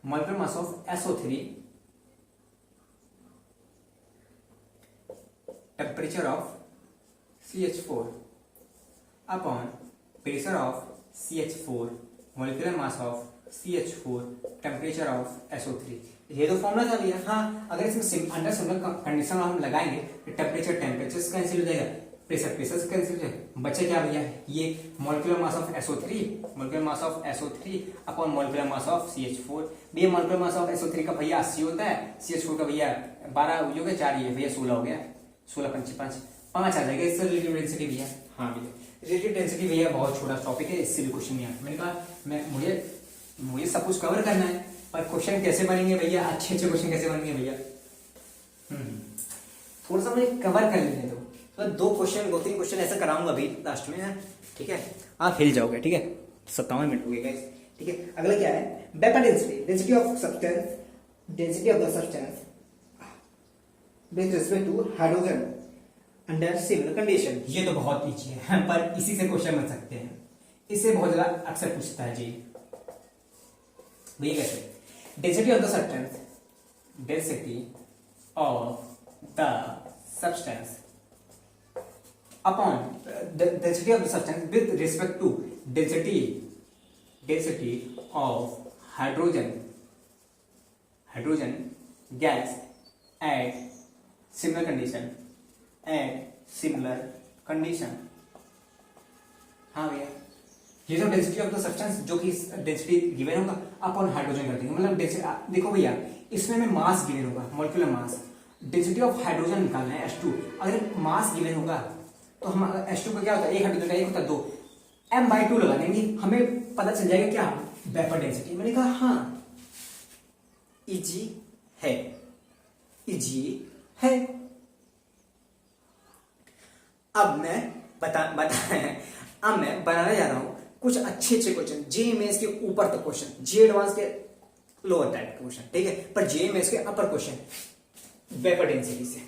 molecular mass of SO3 temperature of CH4 upon pressure of CH4 molecular mass of CH4 temperature of SO3। ये तो फॉर्मूला था भैया। हाँ अगर इसमें अंडर सिमिलर कंडीशन हम लगाएंगे तो टेम्परेचर से कैंसिल हो जाएगा, प्रेशर से कैंसिल हो जाएगा, बचे क्या भैया? ये molecular mass of SO3 upon molecular mass of CH4। भैया मॉलिक्यूलर मास ऑफ SO3 का भैया 80 होता है, CH4 का भैया 12 हो गया, 4 ये भैया 16 हो गया, 16 5 5 आ जाएगा। इससे रिलेटिव डेंसिटी भैया, हाँ भैया रिलेटिव डेंसिटी भैया बहुत छोटा टॉपिक है, इससे भी क्वेश्चन नहीं आता। मैंने कहा मुझे सब कुछ कवर करना है, पर क्वेश्चन कैसे बनेंगे भैया, अच्छे क्वेश्चन कैसे बनेंगे भैया, थोड़ा सा मुझे कवर कर लेने दो। तो 2-3 क्वेश्चन ऐसा कराऊंगा अभी लास्ट में, ठीक है। आप हिल जाओगे, ठीक है। 57 मिनट हो गए गाइस, ठीक है। अगला क्या है? Vapour density of the substance with respect to hydrogen under similar condition. ये तो बहुत ईजी है, पर इसी से क्वेश्चन बन सकते हैं, इससे बहुत ज्यादा अक्सर पूछता है जी भैया। कैसे? Density of the substance upon density of the substance with respect to density of hydrogen gas at similar condition. हाँ भैया ये जो डेंसिटी ऑफ द सब्सटेंस जो कि डेंसिटी गिवन होगा अपन हाइड्रोजन कर देंगे। मतलब देखो भैया इसमें हमें मास गिवन होगा, molecular mass, density of hydrogen निकालना है H2। अगर मास गिवन होगा तो हम H2 का क्या होता है, 1 हाइड्रोजन का 1 होता है 2, M/2 लगा देंगे, हमें पता चल जाएगा क्या वेपर डेंसिटी। मैंने कहा हाँ इजी है। अब मैं बनाने जा रहा हूं कुछ अच्छे क्वेश्चन, JMS के ऊपर तक क्वेश्चन, जे एडवांस के लोअर टाइप के क्वेश्चन, ठीक है, पर JMS के अपर क्वेश्चन वेपर डेंसिटी से।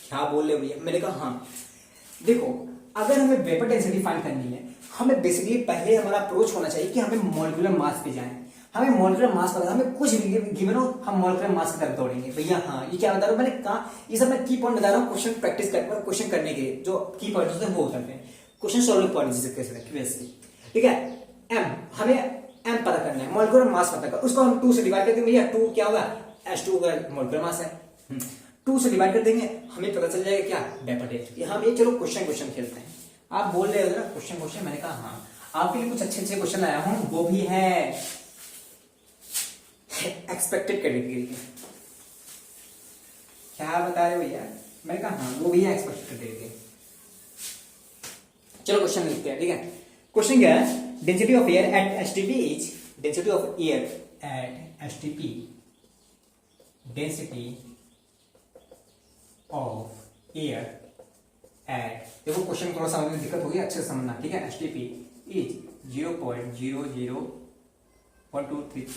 क्या बोल रहे भैया? मैंने कहा हाँ देखो अगर हमें वेपर डेंसिटी फाइंड करनी है, हमें बेसिकली पहले हमारा अप्रोच होना चाहिए कि हमें मॉलिक्यूलर मास पे जाएं। हमें मॉलिक्यूलर मास पता, हमें कुछ भी गिवन हो हम मॉलिक्यूलर मास की तरफ दौड़ेंगे भैया। हाँ ये क्या बता रहा हूँ, मैंने कहा ये सब मैं की पॉइंट बता रहा हूँ क्वेश्चन करने के जो की पॉइंट होते हैं वो होते हैं। क्वेश्चन सॉल्विंग पॉइंट जिसे कह सकते हैं क्यूएससी, ठीक है। एम, हमें एम पता करना है, मॉलिक्यूलर मास पता करना, उसको हम 2 से डिवाइड कर देंगे भैया, 2 क्या होगा, H2 का मॉलिक्यूलर मास है, 2 से डिवाइड कर देंगे, हमें पता चल जाएगा क्या, वेपर डेंसिटी। हम ये चलो क्वेश्चन खेलते हैं। आप बोल रहे हो ना क्वेश्चन, मैंने कहा हाँ, आपके लिए कुछ अच्छे क्वेश्चन लाया हूं, वो भी है एक्सपेक्टेड कैटेगरी के। क्या बता रहे हो भैया, मैंने कहा हाँ वो भी है एक्सपेक्टेड कैटेगरी। चलो क्वेश्चन लिखते हैं, ठीक है। क्वेश्चन क्या है, density of air at STP is, density of air at STP, density of air at, देखो क्वेश्चन थोड़ा समझने में दिक्कत होगी, अच्छे से समझना, ठीक है। एसटीपी इज 0.00123,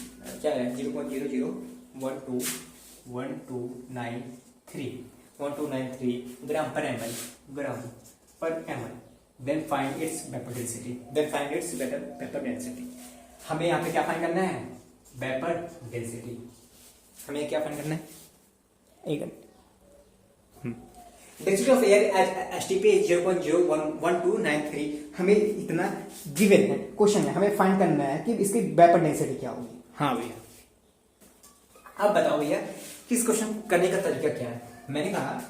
क्या है 0.0012193 ग्राम पर ML, then find its vapor density, vapor density। हमें यहाँ पे क्या फाइंड करना है, वेपर डेंसिटी। हमें क्या फाइंड करना है, एक density of air at STP 0.01293, हमें इतना गिवन है, क्वेश्चन है, हमें फाइंड करना है कि इसकी वेपर डेंसिटी क्या होगी। हाँ भैया, अब बताओ भैया कि इस क्वेश्चन करने का तरीका क्या है। मैंने कहा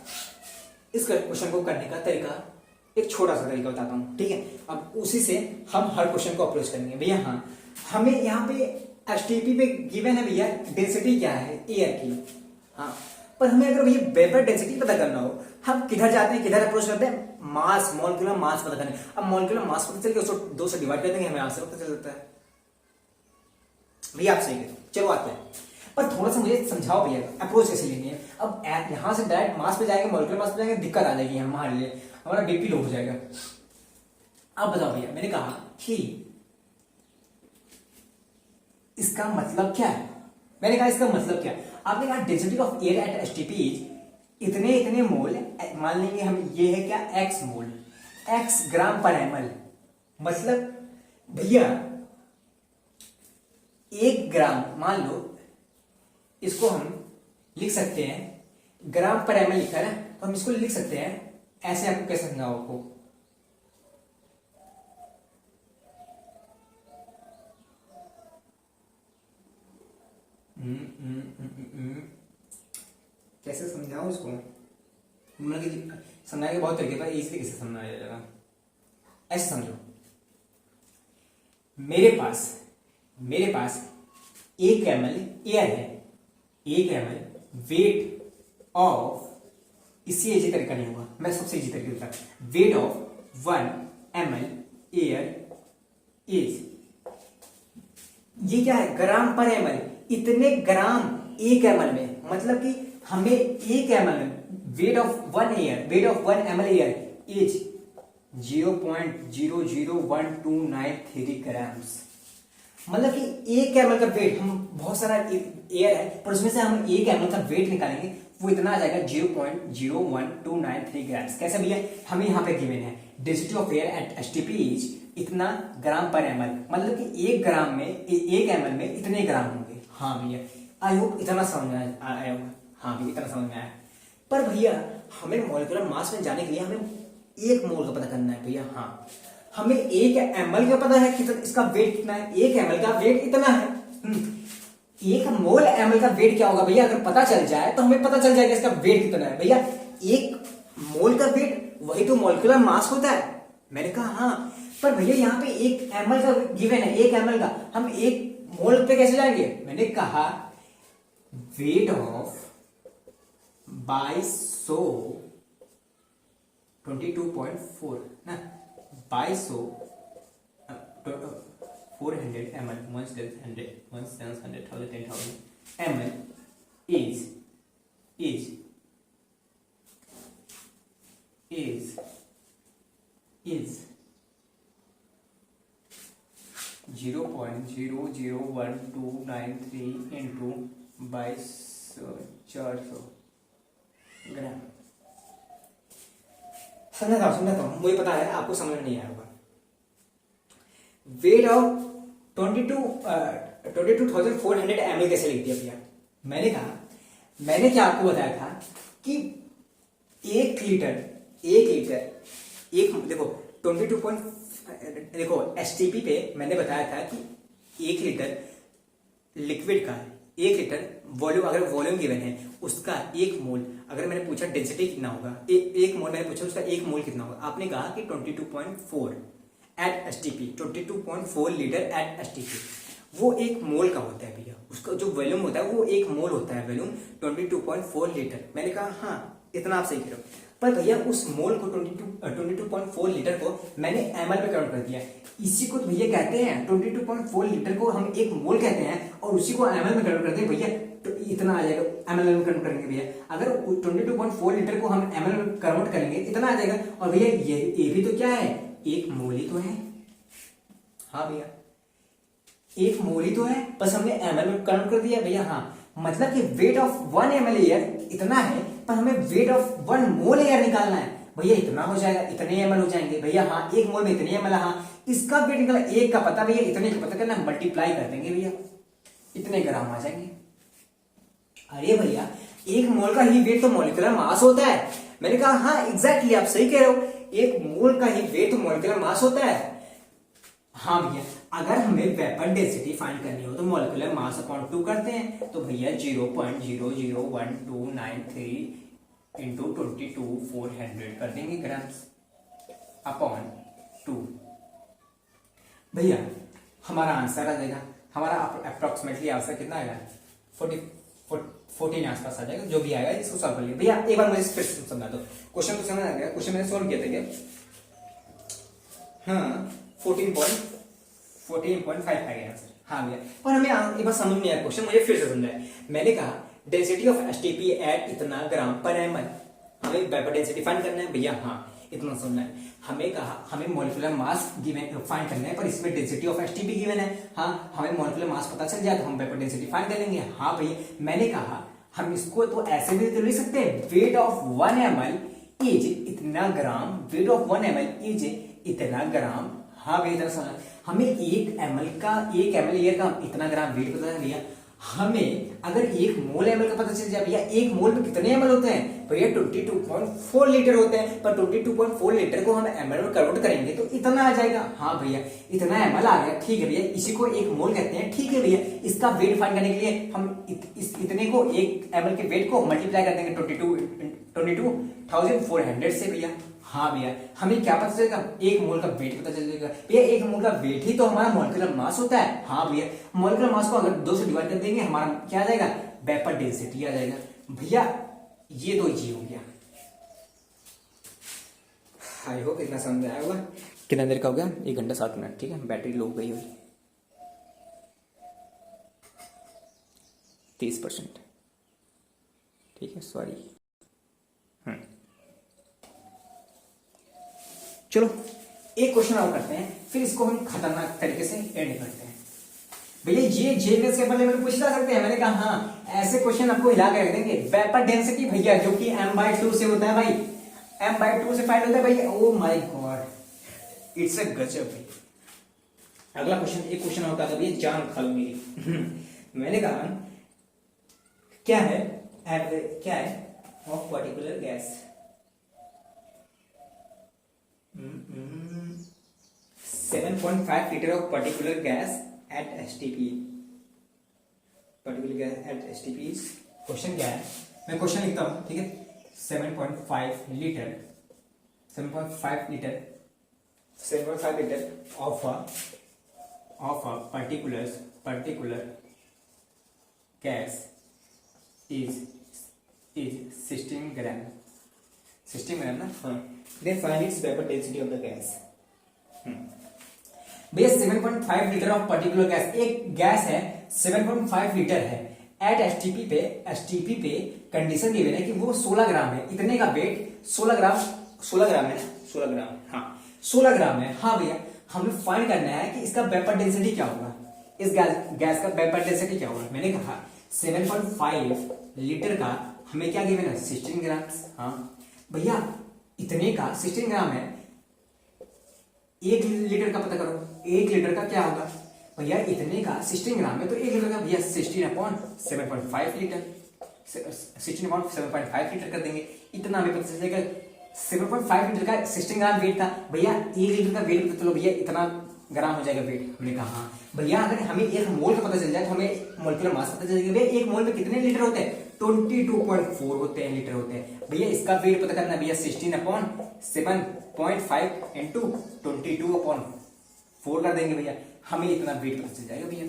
इस क्वेश्चन को करने का तरीका, एक छोटा सा तरीका बताता हूं, ठीक है। अब उसी से हम हर क्वेश्चन को अप्रोच करेंगे भैया। हाँ, हमें यहाँ पे एसटीपी पे गिवन है भैया डेंसिटी क्या है एयर की, हाँ, पर हमें अगर भैया वेपर डेंसिटी पता करना हो, हम किधर जाते हैं, किधर अप्रोच करते हैं, मास, मॉलिक्यूलर मास पता करने। अब मॉलिक्यूलर मास पता चल गया, उसको 2 से डिवाइड कर देंगे, हमें आंसर पता चल जाता है भैया। आप सही कह, चलो आते हैं, पर थोड़ा सा मुझे समझाओ भैया अप्रोच कैसे लेनी है। अब यहां से डायरेक्ट मास पे जाएंगे, मॉलिक्यूलर मास पे जाएंगे, दिक्कत आ जाएगी हमारे लिए, हमारा बीपी लो हो जाएगा। अब बताओ भैया, मैंने कहा कि इसका मतलब क्या है, मैंने कहा इसका मतलब क्या है। आपने कहा density of air at STP is इतने मोल, मान लेंगे हम, ये है क्या, एक्स मोल, एक्स ग्राम पर एमएल। मतलब भैया 1 ग्राम, मान लो इसको हम लिख सकते हैं, ग्राम पर एमएल लिखा है ना, तो हम इसको लिख सकते हैं ऐसे, आपको कैसे समझाओ आपको, कैसे समझाऊं इसको, मतलब समझाने के बहुत तरीके पर, इसी तरीके से समझाया जाएगा। ऐसे समझो, मेरे पास 1 ml एयर है, 1 ml वेट ऑफ, इससे इजी तरीका नहीं होगा, मैं सबसे इजी तरीके बता, weight of 1 ml air is, ये क्या है, ग्राम पर ml, इतने ग्राम 1 ml में, मतलब कि हमें 1 ml weight of 1 ml air is 0.00123 grams. मतलब कि 1 ml का वेट, हम बहुत सारा एयर है पर उसमें से हम 1 ml का वेट निकालेंगे, वो इतना आ जाएगा 0.01293 ग्राम्स। कैसे भैया, हमें यहाँ पे गिवन है density of air at STP is इतना ग्राम पर एमएल, मतलब कि 1 ग्राम में, 1 ml में इतने ग्राम होंगे। हाँ भैया, आई होप इतना समझ में आया होगा। हाँ भैया, इतना समझ में आया। पर भैया हमें मॉलिक्यूलर मास में जाने के लिए हमें 1 मोल का पता करना है भैया। हाँ, हमें 1 ml का पता है कितना, इसका वेट कितना है, 1 ml का वेट इतना है। 1 मोल ml का वेट क्या होगा भैया, अगर पता चल जाए तो हमें पता चल जाएगा इसका वेट कितना है। भैया 1 मोल का वेट वही तो मॉलिक्यूलर मास होता है। मैंने कहा हाँ, पर भैया यहाँ पे 1 ml का गिवन है, 1 ml का, हम 1 मोल पे कैसे जाएंगे। मैंने कहा वेट ऑफ बाय 100 22.4 ना, bye 100 400 ml 1,000 10,000 ml is 0.00123 into by 400 ग्राम। समझा था, मुझे पता है आपको समझ में नहीं आया होगा। वेट ऑफ 22,400 ml कैसे लिख दिया भैया। मैंने क्या आपको बताया था कि 1 लीटर, देखो 22 देखो एसटीपी पे मैंने बताया था कि 1 लीटर लिक्विड का 1 लीटर वॉल्यूम, अगर वॉल्यूम गिवन है उसका 1 मोल, अगर मैंने पूछा डेंसिटी कितना होगा, एक मोल मैंने पूछा उसका 1 मोल कितना होगा, आपने कहा कि 22.4 at STP, 22.4 litre at STP, वो 1 मोल का होता है भैया, उसका जो वॉल्यूम होता है वो 1 मोल होता है वॉल्यूम 22.4 लीटर। मैंने कहा हाँ इतना आप सही कह रहे हो, पर भैया उस मोल को 22.4 लीटर को मैंने एमएल में कन्वर्ट कर दिया, इसी को तो भैया कहते हैं 22.4 लीटर को हम 1 मोल कहते हैं और उसी को एमएल में कन्वर्ट करते हैं भैया, तो इतना आ जाएगा, एमएल में कन्वर्ट करेंगे भैया, अगर 22.4 लीटर को हम एमएल में कन्वर्ट करेंगे इतना आ जाएगा, और भैया ये भी तो क्या है, 1 मोल ही तो है। हाँ भैया 1 मोल ही तो है, बस हमने एमएल में कन्वर्ट कर दिया भैया। हाँ मतलब कि वेट ऑफ 1 ml एयर इतना है, पर हमें वेट ऑफ 1 मोल एयर निकालना है भैया, इतना हो जाएगा, इतने एमएल हो जाएंगे भैया। हाँ 1 मोल में इतने एमएल, हाँ इसका वेट निकाला, 1 का पता भैया, इतने का पता करना, मल्टीप्लाई कर देंगे भैया, इतने ग्राम आ जाएंगे। अरे भैया 1 मोल का ही वेट तो मॉलिक्यूलर मास होता है। मैंने कहा हाँ एग्जैक्टली आप सही कह रहे हो, 1 मोल का ही वेट तो मॉलिक्यूलर मास होता है। हाँ भैया अगर हमें वेपर डेंसिटी फाइंड करनी हो तो मॉलिक्यूलर मास अपॉन 2 करते हैं, तो भैया 0.00123 इंटू 22,400 कर देंगे ग्राम्स अपॉन 2। भैया हमारा आंसर आ जाएगा, हमारा अप्रोक्सीमेटली आंसर कितना आएगा, 14 आसपास आ जाएगा, जो भी आएगा इसको सॉल्व कर लिया। भैया एक बार मुझे फिर समझा दो, क्वेश्चन तो समझ आ गया, क्वेश्चन मैंने सॉल्व किया था क्या, हाँ 14.5 आ गया आंसर। हाँ भैया पर हमें एक बार समझ नहीं आया क्वेश्चन, मुझे फिर से समझाया। मैंने कहा डेंसिटी ऑफ एसटीपी एट इतना ग्राम पर एमएल, हमें वेपर डेंसिटी फाइंड करना है भैया, हाँ इतना समझना है। हमें कहा हमें मॉलिक्यूलर मास गिवन फाइंड करना है, पर इसमें डेंसिटी ऑफ एसटीपी गिवन है, हाँ हमें मॉलिक्यूलर मास पता चल जाए तो हम वेपर डेंसिटी फाइंड कर लेंगे। हाँ भैया मैंने कहा हम इसको तो ऐसे भी तो लिख सकते हैं, वेट ऑफ 1 ml इज इतना ग्राम, वेट ऑफ 1 ml इज इतना ग्राम। हाँ भैया इतना समझना, हमें 1 ml एयर का इतना ग्राम वेट पता है भैया। हमें अगर 1 मोल एमएल का पता चल जाए भैया, 1 मोल में कितने एमएल होते हैं भैया, 22.4 लीटर होते हैं, पर 22.4 लीटर को हम एमएल में कन्वर्ट करेंगे तो इतना आ जाएगा। हाँ भैया इतना एमएल आ गया, ठीक है भैया, इसी को 1 मोल कहते हैं, ठीक है भैया। इसका वेट फाइंड करने के लिए हम इतने को 1 एमएल के वेट को मल्टीप्लाई कर देंगे 22,400 से भैया। हाँ भैया हमें क्या पता चलेगा, 1 मोल का वेट पता चलेगा भैया, 1 मोल का वेट ही तो हमारा मॉलिक्यूलर मास होता है। हाँ भैया मॉलिक्यूलर मास को अगर 2 से डिवाइड कर देंगे हमारा क्या आ जाएगा, वेपर डेंसिटी आ जाएगा भैया। ये तो इजी हो गया, आई होप इतना समझ आया होगा। कितना देर का हो गया, 1 घंटा 7 मिनट, ठीक है। बैटरी लो हो गई हुई 30%, ठीक है, सॉरी। चलो एक क्वेश्चन और करते हैं, फिर इसको हम खतरनाक तरीके से एंड करते हैं। भैया ये जेएमएस के बारे में पूछ जा सकते हैं, मैंने कहा हाँ ऐसे क्वेश्चन आपको हिला के रख देंगे। वेपर डेंसिटी भैया जो कि m/2 से होता है भाई, m/2 से फाइंड होता है भैया। Oh my God it's a गजब। अगला क्वेश्चन, एक क्वेश्चन होता है भैया जान खा लो मेरी। मैंने कहा क्या है of particular gas 7.5 liter of particular gas at STP. Particular gas at STP is, question क्या है, मैं क्वेश्चन लिखता हूँ, ठीक है। 7.5 litre of a particular gas is 16 gram ना, हाँ। Then find its vapor density of the gas. भैया 7.5 लीटर ऑफ पर्टिकुलर गैस, एक गैस है 7.5 लीटर है एट एसटीपी पे कंडीशन गिवन है कि वो 16 ग्राम है, इतने का वेट 16 ग्राम है ना, 16 ग्राम, हाँ 16 ग्राम है। हाँ भैया हमें फाइंड करना है कि इसका वेपर डेंसिटी क्या होगा, इस गैस का वेपर डेंसिटी क्या होगा। मैंने कहा 7.5 लीटर का हमें क्या गिवन है, 16 ग्राम। हाँ भैया इतने का 16 ग्राम है, 1 लीटर का पता करो, 1 लीटर का क्या होगा भैया, इतने का 16 ग्राम है तो 1 लीटर का भैया 16/7.5 लीटर, 16/7.5 लीटर कर देंगे, इतना हमें पता चलेगा 7.5 लीटर का 16 ग्राम वेट था। भैया 1 लीटर का वेट पता चलो भैया इतना ग्राम हो जाएगा वेट। हमने कहा हाँ भैया अगर हमें 1 मोल का पता चल जाए तो हमें मोलिकुलर मास पता चल जाएगा। भैया 1 मोल में कितने लीटर होते हैं? 22.4 होते हैं, लीटर होते हैं। भैया इसका वेट पता करना है भैया 16/7.5 इंटू 22/4 कर देंगे भैया, हमें इतना वेट पता चल जाएगा। भैया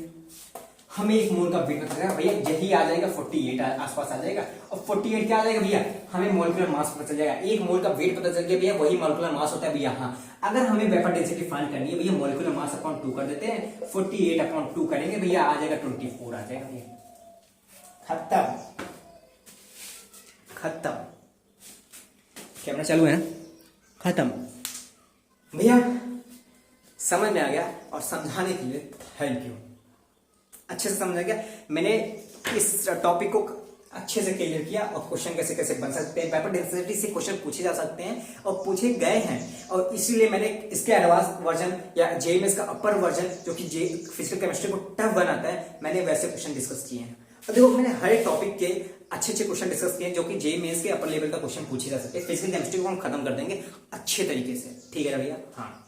हमें 1 मोल का वेट पता चलेगा भैया, यही आ जाएगा 48 आसपास आ जाएगा। और 48 क्या आ जाएगा भैया? हमें मोलिकुलर मास पता चल जाएगा। 1 मोल का वेट पता चल गया भैया, वही मोलिकुलर मास होता है भैया। हाँ अगर हमें वेपर डेंसिटी फाइंड करनी है भैया, मोलिकुलर मास अपॉन 2 कर देते हैं, 48/2 करेंगे भैया, आ जाएगा 24 आ जाएगा भैया। खत्म खत्म। कैमरा चालू है ना? खत्म भैया, समझ में आ गया और समझाने के लिए थैंक यू। अच्छे से समझ गया मैंने इस टॉपिक को, अच्छे से क्लियर किया। और क्वेश्चन कैसे कैसे बन सकते हैं, वेपर डेंसिटी से क्वेश्चन पूछे जा सकते हैं और पूछे गए हैं। और इसीलिए मैंने इसके एडवांस वर्जन या जेईएमएस का अपर वर्जन जो कि फिजिकल केमिस्ट्री को टफ बनाता है, मैंने वैसे क्वेश्चन डिस्कस किए हैं। और देखो मैंने हर एक टॉपिक के अच्छे अच्छे क्वेश्चन डिस्कस किए हैं जो कि जेईएमएस के अपर लेवल का क्वेश्चन पूछे जा सकते हैं। फिजिकल केमिस्ट्री को हम खत्म कर देंगे अच्छे तरीके से, ठीक है ना भैया? हाँ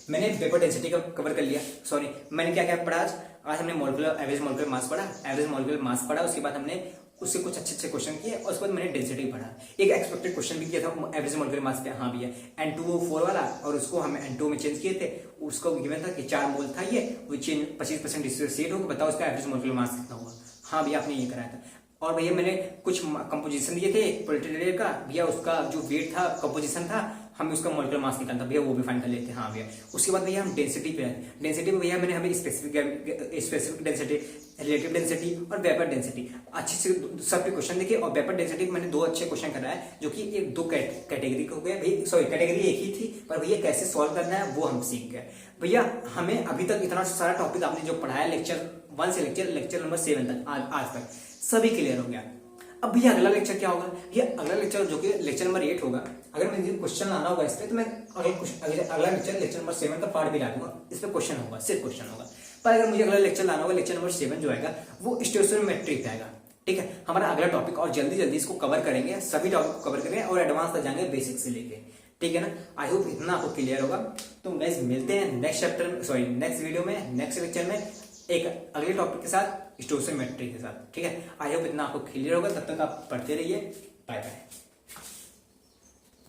मैंने वेपर डेंसिटी का कवर कर लिया। सॉरी, मैंने क्या क्या पढ़ा आज? आज हमने मॉलिक्यूलर एवरेज मॉलिक्यूलर मास पढ़ा, एवरेज मॉलिक्यूलर मास पढ़ा। उसके बाद हमने उससे कुछ अच्छे अच्छे क्वेश्चन किए और उसके बाद मैंने डेंसिटी पढ़ा। एक एक्सपेक्टेड क्वेश्चन भी किया था एवरेज मॉलिक्यूलर मास पे, हाँ भैया N2O4 वाला, और उसको हम N2 में चेंज किए थे। उसको गिवन था कि 4 मोल था ये, वो चेंज 25% डिसोसिएट होगा, बताओ उसका एवरेज मॉलिक्यूलर मास कितना हुआ? हाँ भैया आपने ये कराया था। और भैया मैंने कुछ कंपोजिशन दिए थे पोलिटेरियर का, भैया उसका जो वेट था, कंपोजिशन था, हमें उसका मॉलिक्यूलर मास निकालना था भैया, वो भी फाइंड कर लेते हैं। हाँ भैया उसके बाद भैया हम डेंसिटी पे आए। डेंसिटी में भैया मैंने हमें स्पेसिफिक डेंसिटी, रिलेटिव डेंसिटी और वेपर डेंसिटी अच्छे से सब पे क्वेश्चन देखे। और वेपर डेंसिटी मैंने 2 अच्छे क्वेश्चन कराए जो कि एक 2 कैटेगरी हो गया भैया, सॉरी कैटेगरी एक ही थी, पर भैया कैसे सॉल्व करना है वो हम सीख गए। भैया हमें अभी तक इतना सारा टॉपिक आपने जो पढ़ाया लेक्चर 1 से लेक्चर नंबर 7 तक आज तक सभी क्लियर हो गया। अब भैया अगला लेक्चर क्या होगा? भैया अगला लेक्चर जो कि लेक्चर नंबर 8 होगा। अगर मुझे क्वेश्चन लाना होगा इस पे तो मैं अगला लेक्चर नंबर 7 का पार्ट भी डालूंगा, इस पे क्वेश्चन होगा, सिर्फ क्वेश्चन होगा। पर अगर मुझे अगला लेक्चर लाना होगा, लेक्चर नंबर 7 जो आएगा वो स्टोइकोमेट्री पे आएगा, ठीक है? हमारा अगला टॉपिक, और जल्दी जल्दी इसको कवर करेंगे, सभी टॉपिक को कवर करेंगे और एडवांस तक जाएंगे बेसिक से लेके, ठीक है ना? आई होप इतना आपको क्लियर होगा। तो गाइस मिलते हैं नेक्स्ट चैप्टर में, सॉरी नेक्स्ट वीडियो में, नेक्स्ट लेक्चर में एक अगले टॉपिक के साथ, स्टोइकोमेट्री के साथ, ठीक है? आई होप इतना आपको क्लियर होगा। तब तक आप पढ़ते रहिए। Bye bye.